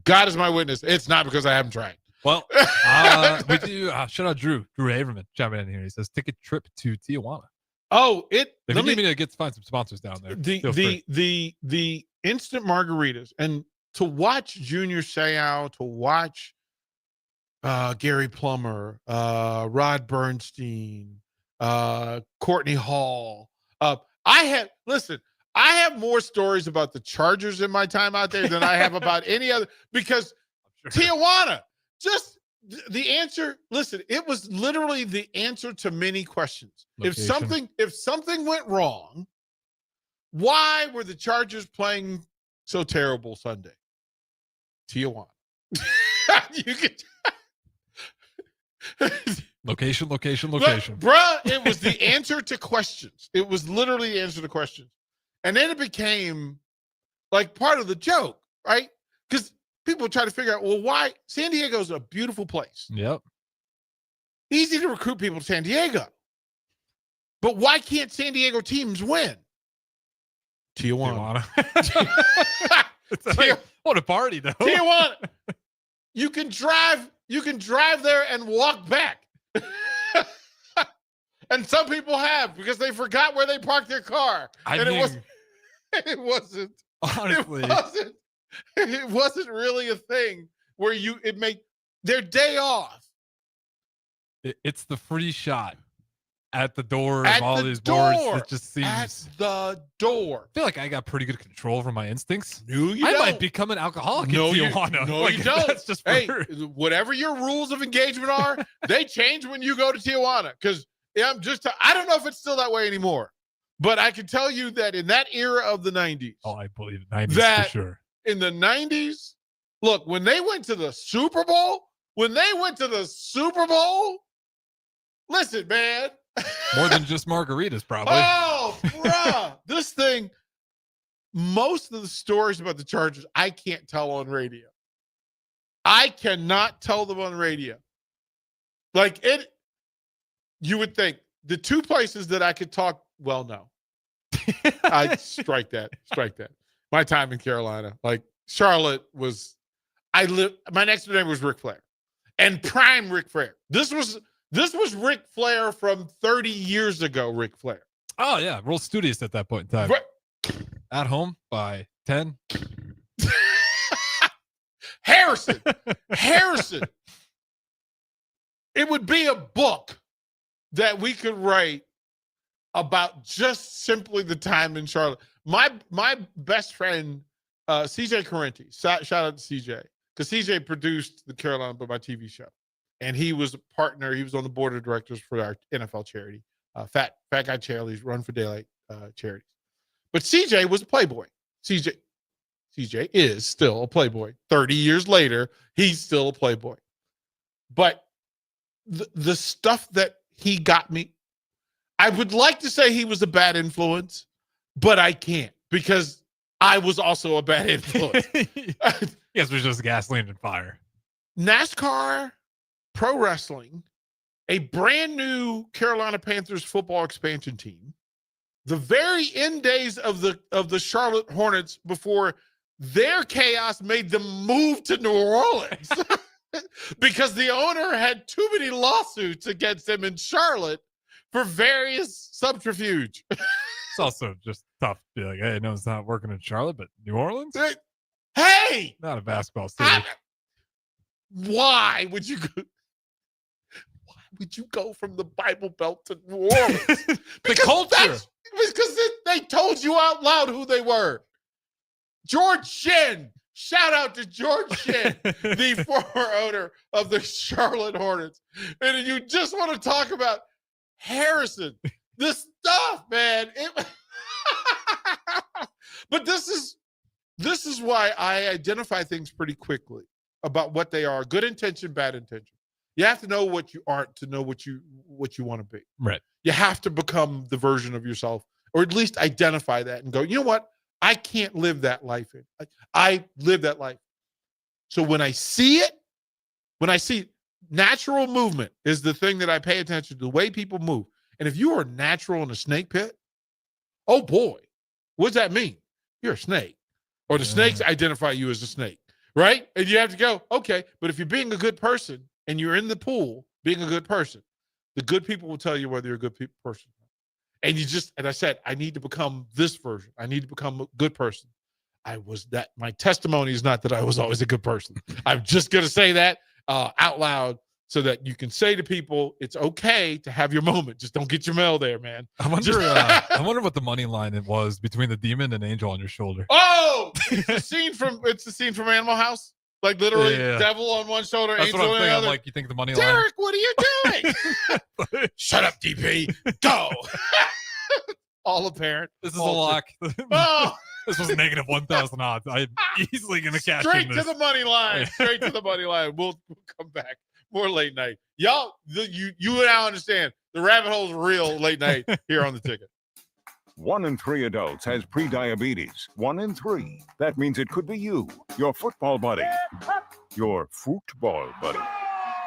God is my witness. It's not because I haven't tried. Well, we do. Shout out Drew Haverman chiming in here. He says ticket trip to Tijuana. Oh, If you need me to find some sponsors down there. The instant margaritas, and to watch Junior Seau, to watch Gary Plummer, Rod Bernstein, Courtney Hall. I have more stories about the Chargers in my time out there than I have about any other, because Tijuana, just the answer. Listen, it was literally the answer to many questions. Location. If something went wrong, why were the Chargers playing so terrible Sunday? Tijuana. You could. Location. Bruh, it was the answer to questions. It was literally the answer to questions. And then it became like part of the joke, right? Because people try to figure out, well, why? San Diego's a beautiful place. Yep. Easy to recruit people to San Diego. But why can't San Diego teams win? Tijuana. What a party, though. Tijuana. You can drive there and walk back. And some people have, because they forgot where they parked their car. It wasn't really a thing where it made their day off. It's the free shot at the door of all these boards. It just seems at the door. I feel like I got pretty good control over my instincts. No, you I don't. might become an alcoholic in No, Tijuana. you don't. That's just hey, whatever your rules of engagement are, they change when you go to Tijuana. Because I don't know if it's still that way anymore. But I can tell you that in that era of the 90s. Oh, I believe 90s for sure. In the 90s, look, when they went to the Super Bowl, listen, man. More than just margaritas, probably. Oh, bruh. This thing, most of the stories about the Chargers, I can't tell on radio. I cannot tell them on radio. You would think the two places that I could talk, well, no. I'd strike that. My time in Carolina, Charlotte was, my next door neighbor was Ric Flair, and prime Ric Flair. This was Ric Flair from 30 years ago, Ric Flair. Oh, yeah. Real studious at that point in time. At home by 10. Harrison. It would be a book that we could write about just simply the time in Charlotte. My best friend, CJ Correnti, shout out to CJ, because CJ produced the Carolina But My TV show. And he was a partner. He was on the board of directors for our NFL charity, Fat Guy Charities, Run for Daylight charities. But CJ was a playboy. CJ is still a playboy. 30 years later, he's still a playboy. But the stuff that he got me, I would like to say he was a bad influence, but I can't, because I was also a bad influence. Yes, there's just gasoline and fire. NASCAR, pro wrestling, a brand new Carolina Panthers football expansion team, the very end days of the Charlotte Hornets before their chaos made them move to New Orleans because the owner had too many lawsuits against him in Charlotte for various subterfuge. It's also just tough to be like, hey, no, it's not working in Charlotte, but New Orleans? Hey! Not a basketball city. Why would you go from the Bible Belt to New Orleans? The culture. Because they told you out loud who they were. George Shinn. Shout out to George Shinn, the former owner of the Charlotte Hornets. And you just want to talk about Harrison. This stuff, man. But this is why I identify things pretty quickly about what they are. Good intention, bad intention. You have to know what you aren't to know what you want to be. Right. You have to become the version of yourself, or at least identify that and go, you know what? I can't live that life. I live that life. So when I see natural movement is the thing that I pay attention to, the way people move. And if you are natural in a snake pit, oh boy, what does that mean? You're a snake. Or the snakes identify you as a snake, right? And you have to go, okay, but if you're being a good person and you're in the pool being a good person, the good people will tell you whether you're a good person. And and I said, I need to become this version. I need to become a good person. My testimony is not that I was always a good person. I'm just going to say that out loud so that you can say to people, it's okay to have your moment. Just don't get your mail there, man. I wonder what the money line it was between the demon and angel on your shoulder. Oh, it's the scene from Animal House. Like literally devil on one shoulder, That's angel what I'm on the thinking. other. I'm like, you think the money line? Derek, what are you doing? Shut up, DP. Go. All apparent. This is a lock. Oh. This was negative 1,000 odds. I'm easily going to cash Straight in to this. the money line. Straight to the money line. We'll come back. More late night. Y'all, you and I understand. The rabbit hole's real late night here on The Ticket. 1 in 3 adults has prediabetes. 1 in 3. That means it could be you, your football buddy, your football buddy,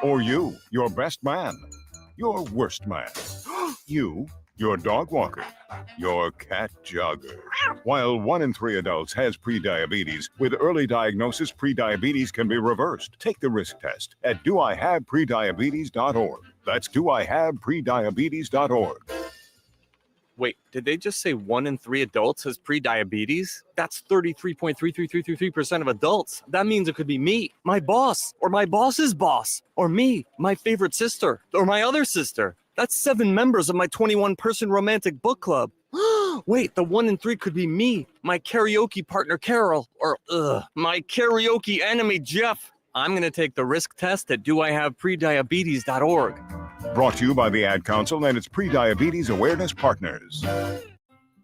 or you, your best man, your worst man, you, your dog walker, your cat jogger. While 1 in 3 adults has prediabetes, with early diagnosis, prediabetes can be reversed. Take the risk test at doihaveprediabetes.org. That's doihaveprediabetes.org. Wait, did they just say 1 in 3 adults has prediabetes? That's 33.33333% of adults. That means it could be me, my boss, or my boss's boss, or me, my favorite sister, or my other sister. That's 7 members of my 21-person romantic book club. Wait, the 1 in 3 could be me, my karaoke partner Carol, or my karaoke enemy Jeff. I'm going to take the risk test at doihaveprediabetes.org. Brought to you by the Ad Council and its Prediabetes Awareness Partners.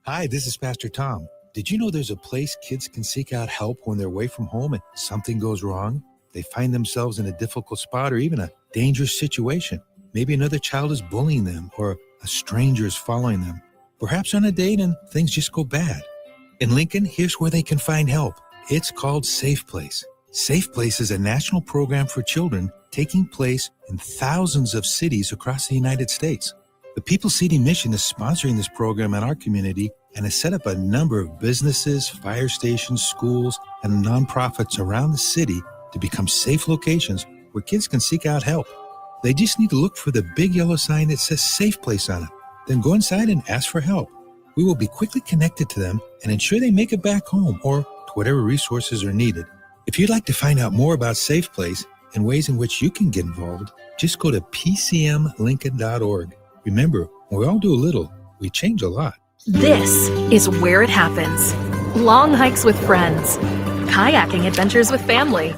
Hi, this is Pastor Tom. Did you know there's a place kids can seek out help when they're away from home and something goes wrong? They find themselves in a difficult spot or even a dangerous situation. Maybe another child is bullying them or a stranger is following them. Perhaps on a date and things just go bad. In Lincoln, here's where they can find help. It's called Safe Place. Safe Place is a national program for children taking place in thousands of cities across the United States. The People's City Mission is sponsoring this program in our community and has set up a number of businesses, fire stations, schools, and nonprofits around the city to become safe locations where kids can seek out help. They just need to look for the big yellow sign that says Safe Place on it. Then go inside and ask for help. We will be quickly connected to them and ensure they make it back home or to whatever resources are needed. If you'd like to find out more about Safe Place and ways in which you can get involved, just go to pcmlincoln.org. Remember, when we all do a little, we change a lot. This is where it happens. Long hikes with friends, kayaking adventures with family,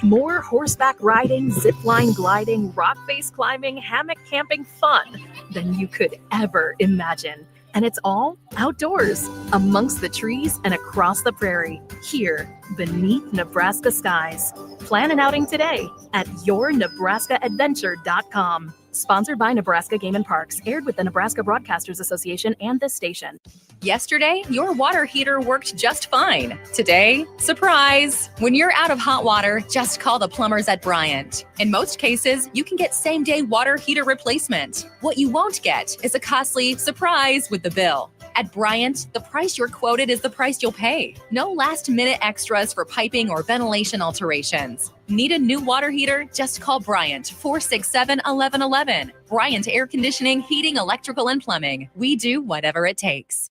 more horseback riding, zipline gliding, rock face climbing, hammock camping fun than you could ever imagine. And it's all outdoors, amongst the trees and across the prairie, here beneath Nebraska skies. Plan an outing today at yournebraskaadventure.com. Sponsored by Nebraska Game and Parks, aired with the Nebraska Broadcasters Association and this station. Yesterday, your water heater worked just fine. Today, surprise! When you're out of hot water, just call the plumbers at Bryant. In most cases, you can get same-day water heater replacement. What you won't get is a costly surprise with the bill. At Bryant, the price you're quoted is the price you'll pay. No last-minute extras for piping or ventilation alterations. Need a new water heater? Just call Bryant, 467-1111. Bryant Air Conditioning, Heating, Electrical, and Plumbing. We do whatever it takes.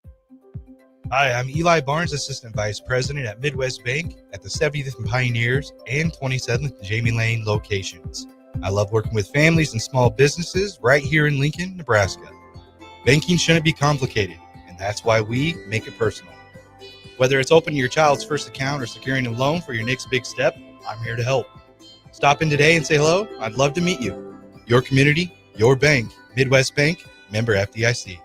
Hi, I'm Eli Barnes, Assistant Vice President at Midwest Bank at the 70th and Pioneers and 27th Jamie Lane locations. I love working with families and small businesses right here in Lincoln, Nebraska. Banking shouldn't be complicated, and that's why we make it personal. Whether it's opening your child's first account or securing a loan for your next big step, I'm here to help. Stop in today and say hello. I'd love to meet you. Your community, your bank. Midwest Bank, member FDIC.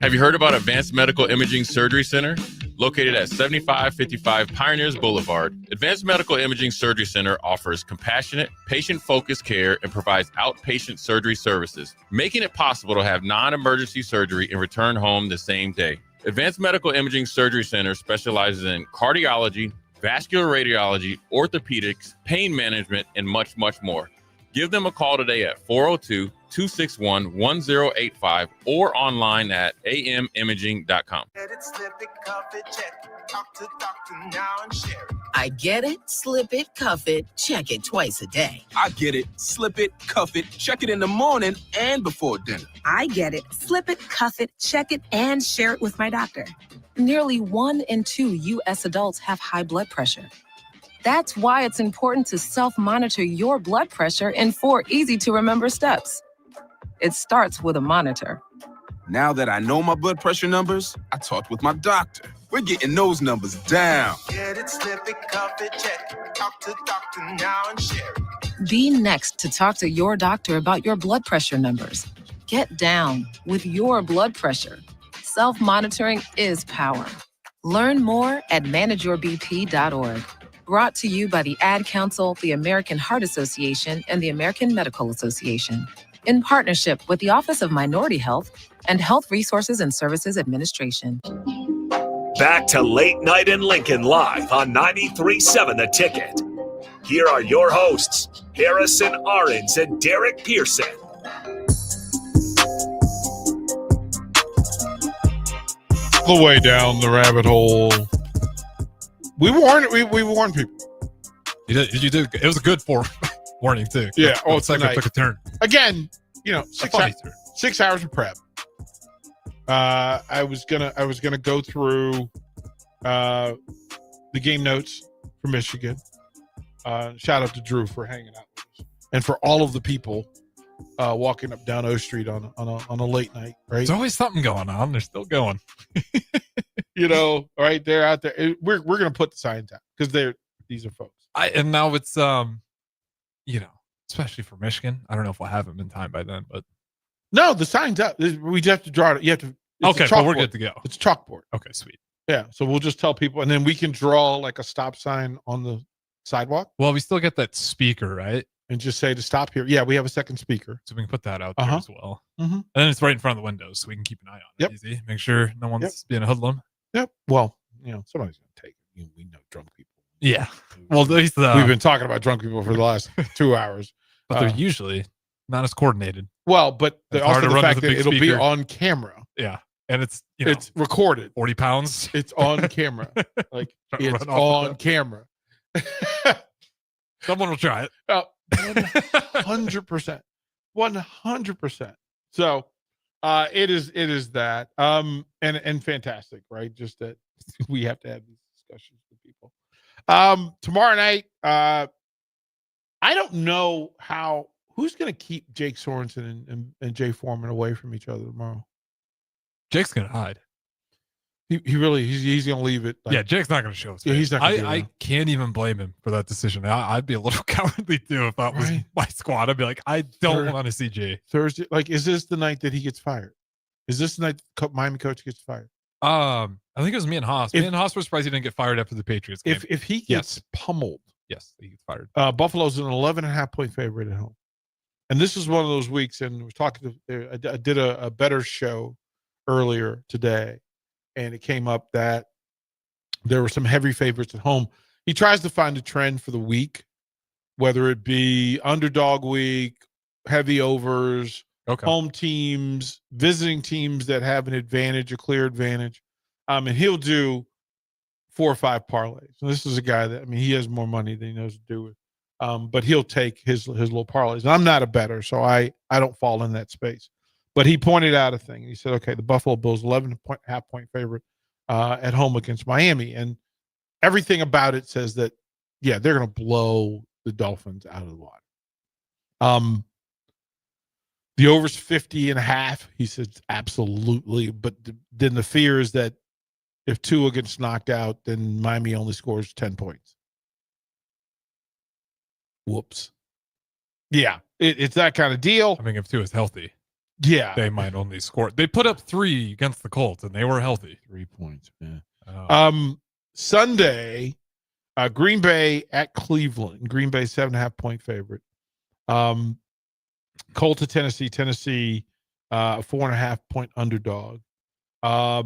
Have you heard about Advanced Medical Imaging Surgery Center? Located at 7555 Pioneers Boulevard, Advanced Medical Imaging Surgery Center offers compassionate, patient-focused care and provides outpatient surgery services, making it possible to have non-emergency surgery and return home the same day. Advanced Medical Imaging Surgery Center specializes in cardiology, vascular radiology, orthopedics, pain management, and much, much more. Give them a call today at 888-261-1085 or online at amimaging.com. I get it, slip it, cuff it, check it twice a day. I get it, slip it, cuff it, check it in the morning and before dinner. I get it, slip it, cuff it, check it, and share it with my doctor. Nearly 1 in 2 U.S. adults have high blood pressure. That's why it's important to self-monitor your blood pressure in 4 easy-to-remember steps. It starts with a monitor. Now that I know my blood pressure numbers, I talked with my doctor. We're getting those numbers down. Get it, slip it, cuff it, check it. Talk to doctor now and share it. Be next to talk to your doctor about your blood pressure numbers. Get down with your blood pressure. Self-monitoring is power. Learn more at manageyourbp.org. Brought to you by the Ad Council, the American Heart Association, and the American Medical Association, in partnership with the Office of Minority Health and Health Resources and Services Administration. Back to Late Night in Lincoln live on 93.7 The Ticket. Here are your hosts, Harrison Arens and Derek Pearson. The way down the rabbit hole. We warned people. You did. It was a good warning too. Yeah. Oh, it's like it took a turn. Again, 6 hours of prep. I was gonna go through the game notes for Michigan. Shout out to Drew for hanging out with us, and for all of the people walking up down O Street on a late night. Right, there's always something going on. They're still going. Right, they're out there. We're gonna put the signs out because these are folks. And now it's especially for Michigan. I don't know if we'll have them in time by then, but no, the signs up. We just have to draw it. You have to. Okay, but we're good to go. It's a chalkboard. Okay, sweet. Yeah, so we'll just tell people, and then we can draw like a stop sign on the sidewalk. Well, we still get that speaker, right? And just say to stop here. Yeah, we have a second speaker, so we can put that out there as well. Mm-hmm. And then it's right in front of the windows, so we can keep an eye on it. Yep. Easy. Make sure no one's being a hoodlum. Yep. Well, somebody's gonna take it. We know drunk people. Yeah. Well, at least we've been talking about drunk people for the last 2 hours, but they're usually not as coordinated. Well, but also the fact that it'll be on camera. Yeah. And it's it's recorded. 40 pounds. It's on camera. Like it's on camera. Someone will try it. 100%. 100%. So it is that. And fantastic, right? Just that we have to have these discussions with people. Tomorrow night, I don't know who's gonna keep Jake Sorensen and Jay Foreman away from each other tomorrow. Jake's gonna hide. He really he's gonna leave it. Yeah, Jake's not gonna show us. Yeah, he's not. I can't even blame him for that decision. I'd be a little cowardly too if that was my squad. I'd be like, I don't want to see Jay Thursday. Like, is this the night that he gets fired? Is this the night Miami coach gets fired? I think it was me and Haas. Me and Haas were surprised he didn't get fired after the Patriots game. If he gets pummeled, yes, he gets fired. Buffalo's an 11.5 point favorite at home, and this is one of those weeks. And we're talking to. I did a better show earlier today, and it came up that there were some heavy favorites at home. He tries to find a trend for the week, whether it be underdog week, heavy overs, home teams, visiting teams that have an advantage, a clear advantage. And he'll do 4 or 5 parlays. And this is a guy that, he has more money than he knows to do with. But he'll take his little parlays. And I'm not a bettor, so I don't fall in that space. But he pointed out a thing. He said, okay, the Buffalo Bills 11.5 point favorite at home against Miami. And everything about it says that, yeah, they're going to blow the Dolphins out of the water. The over's 50.5. He says, absolutely. But then the fear is that if Tua gets knocked out, then Miami only scores 10 points. Whoops. Yeah, it's that kind of deal. If Tua is healthy. Yeah. They might only score. They put up 3 against the Colts, and they were healthy. 3 points, man. Sunday, Green Bay at Cleveland. Green Bay 7.5 point favorite. Colts at Tennessee. Tennessee, 4.5 point underdog. Are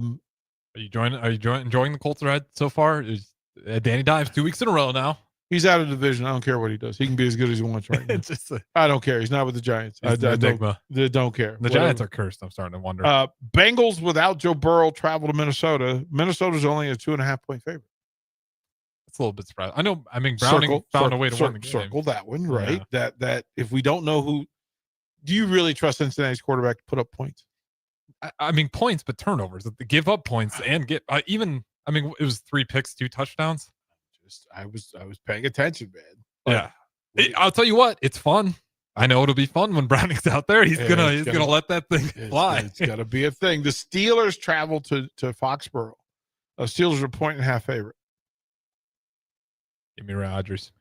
you enjoying the Colts ride so far? Danny Dimes 2 weeks in a row now. He's out of division. I don't care what he does. He can be as good as he wants right now. I don't care. He's not with the Giants. I don't care. The Giants are cursed. I'm starting to wonder. Bengals without Joe Burrow travel to Minnesota. Minnesota's only a 2.5-point favorite. It's a little bit surprising. I know. I mean, Browning found a way to win the game. Circle that one, right? Yeah. That if we don't know who, do you really trust Cincinnati's quarterback to put up points? I mean, points, but turnovers. They give up points and get even. I mean, it was 3 picks, 2 touchdowns. I was paying attention, man. I'll tell you what, it's fun. I know it'll be fun when Browning's out there. He's gonna let that thing fly. It's got to be a thing. The Steelers travel to Foxborough. Steelers are 1.5 favorite. Give me Rodgers.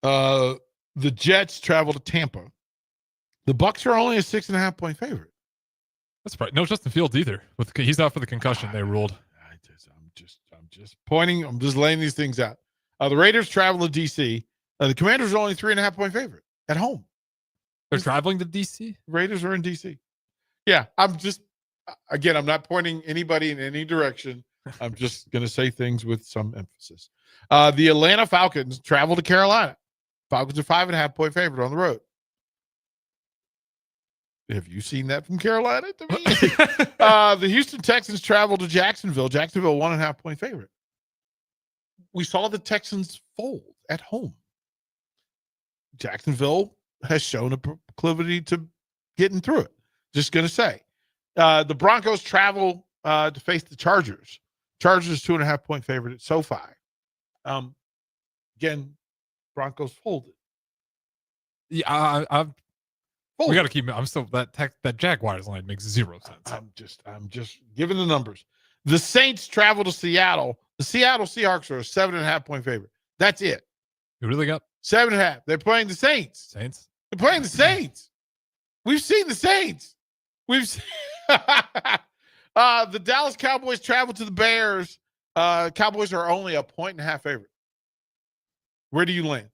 The Jets travel to Tampa. The Bucs are only a 6.5-point favorite. That's right. No Justin Fields either. He's out for the concussion. They ruled. I'm just pointing. I'm just laying these things out. The Raiders travel to DC. The Commanders are only 3.5-point favorite at home. They're traveling to DC. Raiders are in DC. Yeah, I'm not pointing anybody in any direction. I'm just going to say things with some emphasis. The Atlanta Falcons travel to Carolina. Falcons are 5.5-point favorite on the road. Have you seen that from Carolina to me? The Houston Texans travel to Jacksonville. Jacksonville 1.5-point favorite. We saw the Texans fold at home. Jacksonville has shown a proclivity to getting through it. Just going to say. The Broncos travel to face the Chargers. Chargers 2.5-point favorite at SoFi. Again, Broncos folded. Yeah, we got to keep. I'm still that Jaguars line makes 0 sense. I'm just giving the numbers. The Saints travel to Seattle. The Seattle Seahawks are a 7.5-point favorite. That's it. You really got 7.5. They're playing the Saints. They're playing the Saints. We've seen the Saints. We've seen the Dallas Cowboys travel to the Bears. Cowboys are only a 1.5 favorite. Where do you land?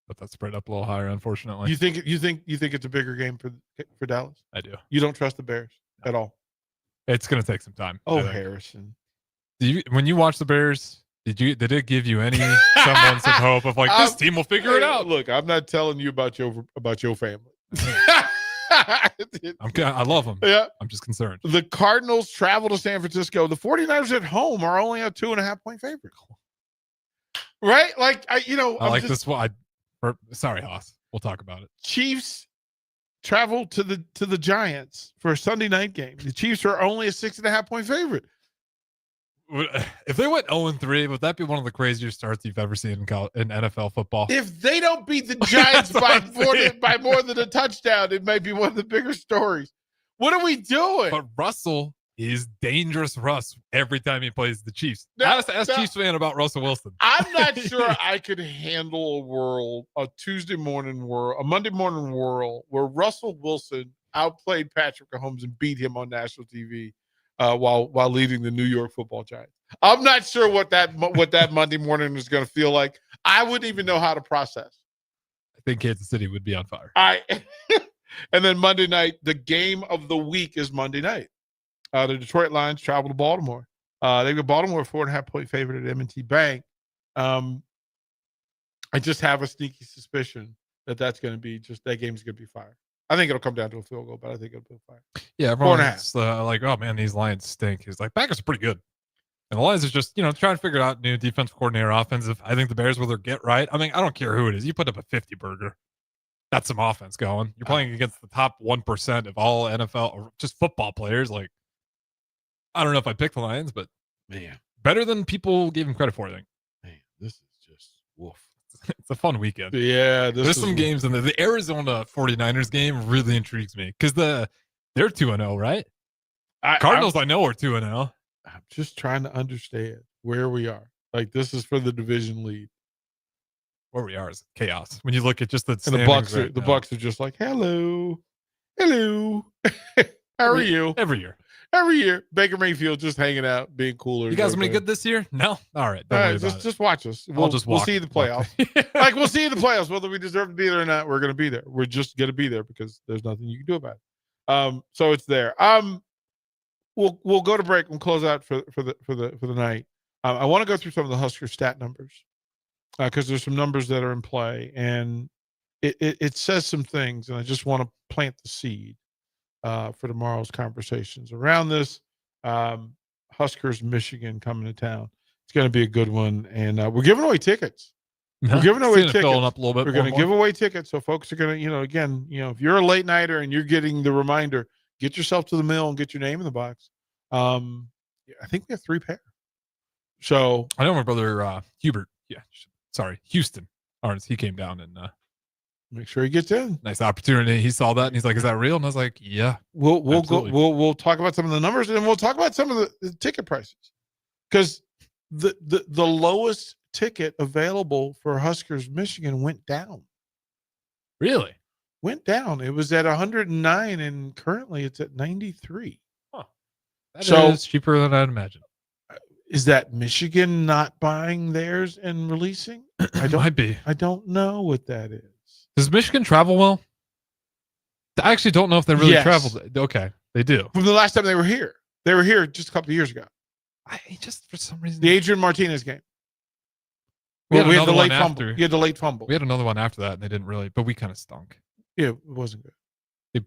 But that's spread up a little higher, unfortunately. You think it's a bigger game for Dallas? I do. You don't trust the Bears at all? It's going to take some time. Oh, Harrison. When you watch the Bears, did it give you any semblance of hope of like this team will figure it out? Look, I'm not telling you about your family. I love them. Yeah. I'm just concerned. The Cardinals travel to San Francisco. The 49ers at home are only a 2.5-point favorite. Right? Like I like this one. Sorry, Haas. We'll talk about it. Chiefs travel to the Giants for a Sunday night game. The Chiefs are only a 6.5-point favorite. If they went 0-3, would that be one of the craziest starts you've ever seen in NFL football? If they don't beat the Giants by more than a touchdown, it might be one of the bigger stories. What are we doing? But Russell is dangerous Russ every time he plays the Chiefs. Ask Chiefs fan about Russell Wilson. I'm not sure I could handle a Tuesday morning whirl, a Monday morning whirl where Russell Wilson outplayed Patrick Mahomes and beat him on national TV while leading the New York Football Giants. I'm not sure what that Monday morning is going to feel like. I wouldn't even know how to process. I think Kansas City would be on fire. And then Monday night, the game of the week is Monday night. The Detroit Lions travel to Baltimore. They've got Baltimore 4.5-point favorite at M&T Bank. I just have a sneaky suspicion that game's going to be fire. I think it'll come down to a field goal, but I think it'll be fire. Yeah, everyone's like, oh man, these Lions stink. He's like, Packers are pretty good. And the Lions is just, trying to figure out new defensive coordinator, offensive. I think the Bears will get right. I mean, I don't care who it is. You put up a 50 burger. That's some offense going. You're playing against the top 1% of all NFL or just football players. Like, I don't know if I pick the Lions, but man, better than people gave him credit for, I think. Man, this is just woof. It's a fun weekend. Yeah. There's some games in the Arizona 49ers game really intrigues me because they're 2-0, right? Cardinals, I know, are 2-0. I'm just trying to understand where we are. Like, this is for the division lead. Where we are is chaos. When you look at just the Bucs are just like, hello. How are you? Every year, Baker Mayfield just hanging out, being cooler. You guys gonna be good this year? No. All right. Just watch us. We'll see the playoffs. Like, we'll see the playoffs, whether we deserve to be there or not. We're gonna be there. We're just gonna be there because there's nothing you can do about it. So it's there. We'll go to break and close out for the night. I want to go through some of the Husker stat numbers because there's some numbers that are in play, and it says some things, and I just want to plant the seed for tomorrow's conversations around this. Huskers, Michigan coming to town. It's going to be a good one, and we're giving away tickets. We're giving away tickets. Filling up a little bit. We're going to give away tickets, so folks are going to, if you're a late nighter and you're getting the reminder, get yourself to the mill and get your name in the box. I think we have 3 pair. So I know my brother Hubert. Yeah, sorry, Houston Arens. He came down and make sure he gets in. Nice opportunity. He saw that and he's like, "Is that real?" And I was like, "Yeah." We'll go. We'll talk about some of the numbers, and then we'll talk about some of the ticket prices, because the lowest ticket available for Huskers Michigan went down. Really? Went down. It was at 109, and currently it's at 93. Huh. That is cheaper than I'd imagine. Is that Michigan not buying theirs and releasing? Might be. I don't know what that is. Does Michigan travel well? I actually don't know if they really traveled. Okay, they do. From the last time they were here. They were here just a couple of years ago. I just, for some reason, the Adrian Martinez game. We had the late one fumble. after. You had the late fumble. We had another one after that, and they didn't really, but we kind of stunk. Yeah, it wasn't good.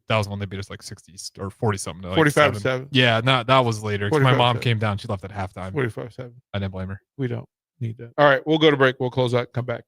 That was when they beat us like 60 or 40 something. Like 45-7. Yeah, that was later. 'Cause my mom came down. She left at halftime. 45-7. I didn't blame her. We don't need that. All right, we'll go to break. We'll close out. Come back.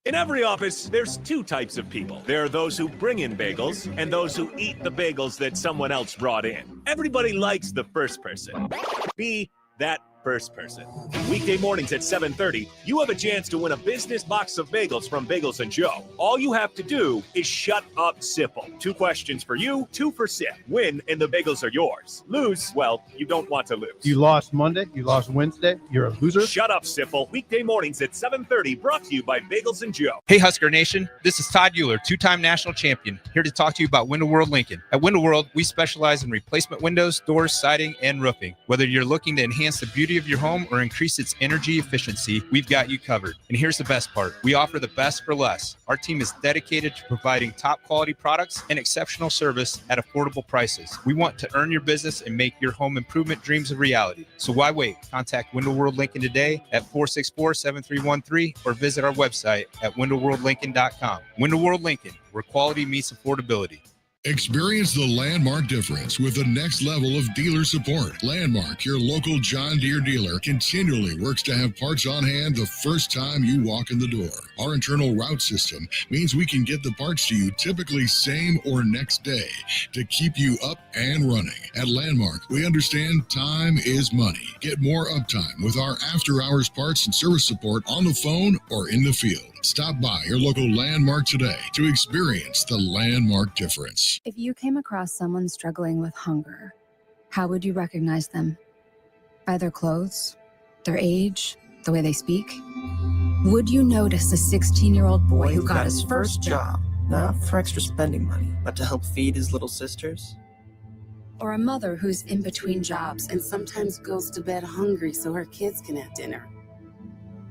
In every office, there's 2 types of people. There are those who bring in bagels and those who eat the bagels that someone else brought in. Everybody likes the first person. Be that first person. Weekday mornings at 7:30, you have a chance to win a business box of bagels from Bagels & Joe. All you have to do is shut up Sipple. 2 questions for you, 2 for Sip. Win, and the bagels are yours. Lose, well, you don't want to lose. You lost Monday, you lost Wednesday, you're a loser. Shut up, Sipple. Weekday mornings at 7:30, brought to you by Bagels & Joe. Hey, Husker Nation. This is Todd Euler, 2-time national champion, here to talk to you about Window World Lincoln. At Window World, we specialize in replacement windows, doors, siding, and roofing. Whether you're looking to enhance the beauty of your home or increase its energy efficiency, we've got you covered. And here's the best part. We offer the best for less. Our team is dedicated to providing top quality products and exceptional service at affordable prices. We want to earn your business and make your home improvement dreams a reality. So why wait? Contact Window World Lincoln today at 464-7313 or visit our website at windowworldlincoln.com. Window World Lincoln, where quality meets affordability. Experience the Landmark difference with the next level of dealer support. Landmark, your local John Deere dealer, continually works to have parts on hand the first time you walk in the door. Our internal route system means we can get the parts to you typically same or next day to keep you up and running. At Landmark, we understand time is money. Get more uptime with our after-hours parts and service support on the phone or in the field. Stop by your local Landmark today to experience the Landmark difference. If you came across someone struggling with hunger, how would you recognize them? By their clothes, their age, the way they speak? Would you notice a 16-year-old boy who got his first job, not for extra spending money, but to help feed his little sisters? or a mother who's in between jobs and sometimes goes to bed hungry so her kids can have dinner?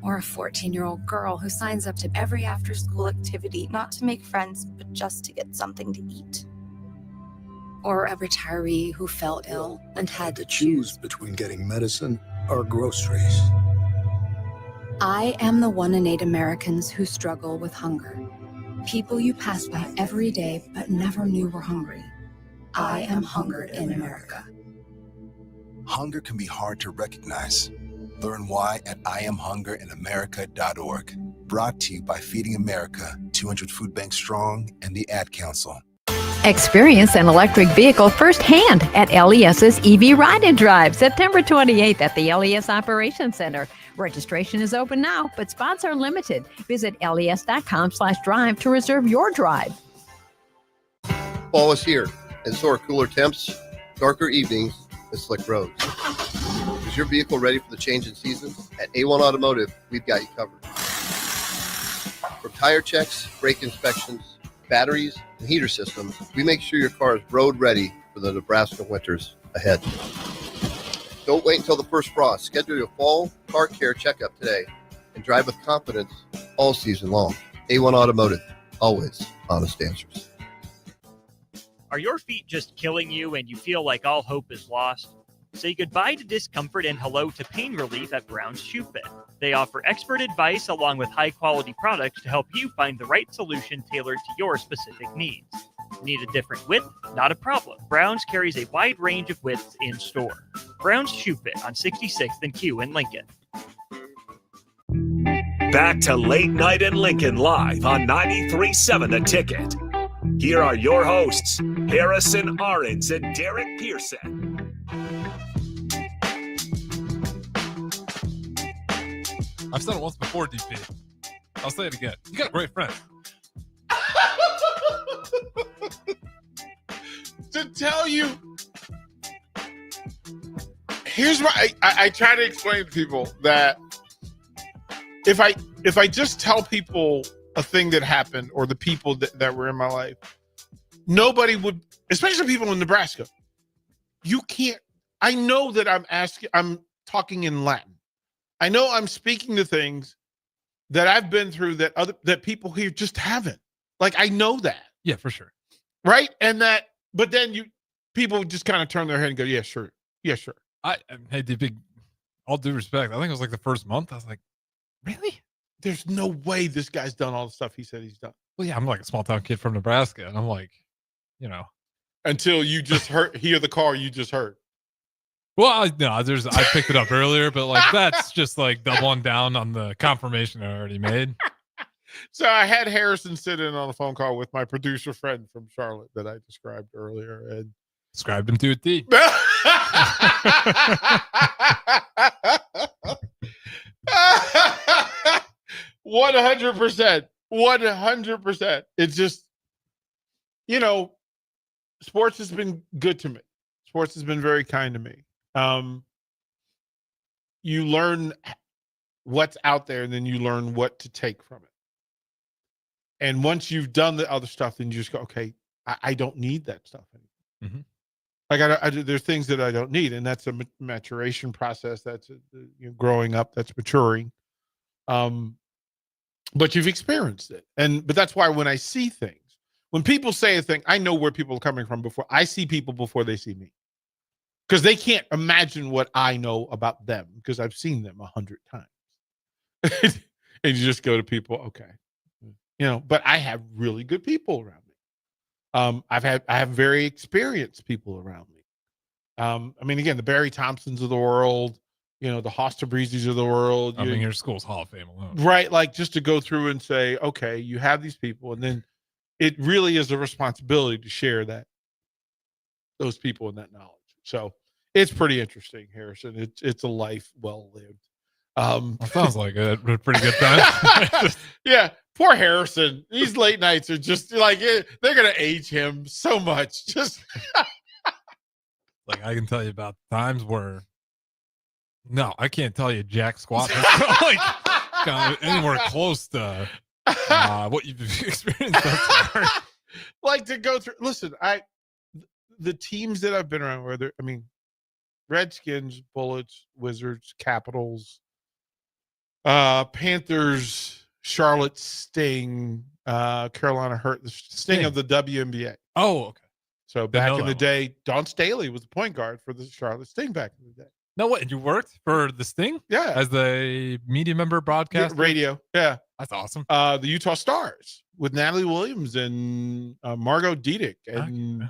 Or a 14-year-old girl who signs up to every after-school activity, not to make friends, but just to get something to eat? Or a retiree who fell ill and had to choose between getting medicine or groceries. I am the 1 in 8 Americans who struggle with hunger. People you pass by every day but never knew were hungry. I am hunger in America. Hunger can be hard to recognize. Learn why at IamHungerInAmerica.org. Brought to you by Feeding America, 200 Food Banks Strong, and the Ad Council. Experience an electric vehicle firsthand at LES's EV Ride and Drive, September 28th at the LES Operations Center. Registration is open now, but spots are limited. Visit les.com/drive to reserve your drive. Fall is here, and so are cooler temps, darker evenings, and slick roads. Is your vehicle ready for the change in seasons? At A1 Automotive, we've got you covered. From tire checks, brake inspections, batteries, and heater systems, we make sure your car is road ready for the Nebraska winters ahead. Don't wait until the first frost. Schedule your fall car care checkup today and drive with confidence all season long. A1 Automotive, always honest answers. Are your feet just killing you and you feel like all hope is lost? Say goodbye to discomfort and hello to pain relief at Brown's Shoe Fit. They offer expert advice along with high-quality products to help you find the right solution tailored to your specific needs. Need a different width? Not a problem. Brown's carries a wide range of widths in store. Brown's Shoe Fit on 66th and Q in Lincoln. Back to Late Night in Lincoln live on 93.7 The Ticket. Here are your hosts, Harrison Arens and Derek Pearson. I've said it once before, DP. I'll say it again. You got a great friend. To tell you, here's why I try to explain to people that if I just tell people a thing that happened or the people that were in my life, nobody would, especially people in Nebraska. You can't. I know that I'm talking in Latin. I know I'm speaking to things that I've been through that people here just haven't. Like, I know that. Yeah, for sure. Right? But then people just kind of turn their head and go, yeah, sure. Yeah, sure. Hey, DP, all due respect, I think it was like the first month. I was like, really? There's no way this guy's done all the stuff he said he's done. Well, yeah, I'm like a small town kid from Nebraska, and I'm like, until you just hear the car you just heard. Well, I picked it up earlier, but like that's just like doubling down on the confirmation I already made. So I had Harrison sit in on a phone call with my producer friend from Charlotte that I described earlier, and described him to a T. 100%. 100%. It's just, sports has been good to me. Sports has been very kind to me. You learn what's out there, and then you learn what to take from it. And once you've done the other stuff, then you just go, okay, I don't need that stuff anymore. Mm-hmm. Like there's things that I don't need, and that's a maturation process. That's growing up. That's maturing. But you've experienced it, but that's why when I see things, when people say a thing, I know where people are coming from before I see people before they see me, because they can't imagine what I know about them because I've seen them 100 times. And you just go to people, okay. But I have really good people around me. I have very experienced people around me. Again, the Barry Thompsons of the world, the Hoster Breezes of the world. Your school's Hall of Fame alone. Right. Like, just to go through and say, okay, you have these people, and then it really is a responsibility to share those people and that knowledge. So it's pretty interesting, Harrison. It's a life well lived. Sounds like a pretty good time. Yeah. Poor Harrison. These late nights are just like, they're going to age him so much. Just like, I can tell you about times where, no, I can't tell you jack squat. Like, anywhere close to what you've experienced thus far. Like, to go through, listen, the teams that I've been around, whether, Redskins, Bullets, Wizards, Capitals, Panthers, Charlotte, Sting, Carolina Hurt, the Sting of the WNBA. Oh, okay. So back in the day, Don Staley was the point guard for the Charlotte Sting back in the day. No, what? You worked for the Sting? Yeah. As the media member broadcaster? Radio. Yeah. That's awesome. The Utah Stars with Natalie Williams and Margot Diedick. And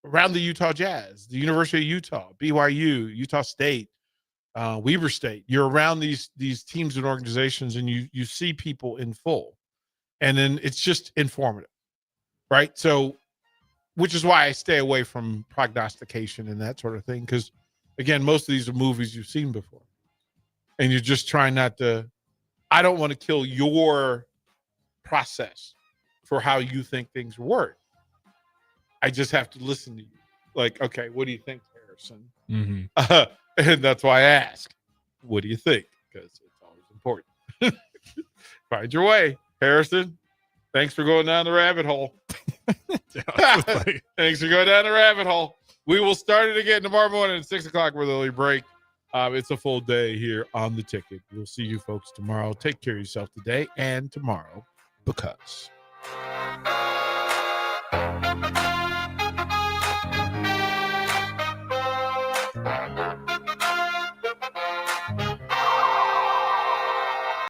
around the Utah Jazz, the University of Utah, BYU, Utah State, Weber State. You're around these teams and organizations, and you see people in full, and then it's just informative, right? So, which is why I stay away from prognostication and that sort of thing, because again, most of these are movies you've seen before, and you're just trying not to. I don't want to kill your process for how you think things work. I just have to listen to you. Like, okay, what do you think, Harrison? Mm-hmm. And that's why I ask, what do you think? Because it's always important. Find your way, Harrison. Thanks for going down the rabbit hole. Thanks for going down the rabbit hole. We will start it again tomorrow morning at 6 o'clock with an early break. It's a full day here on The Ticket. We'll see you folks tomorrow. Take care of yourself today and tomorrow, because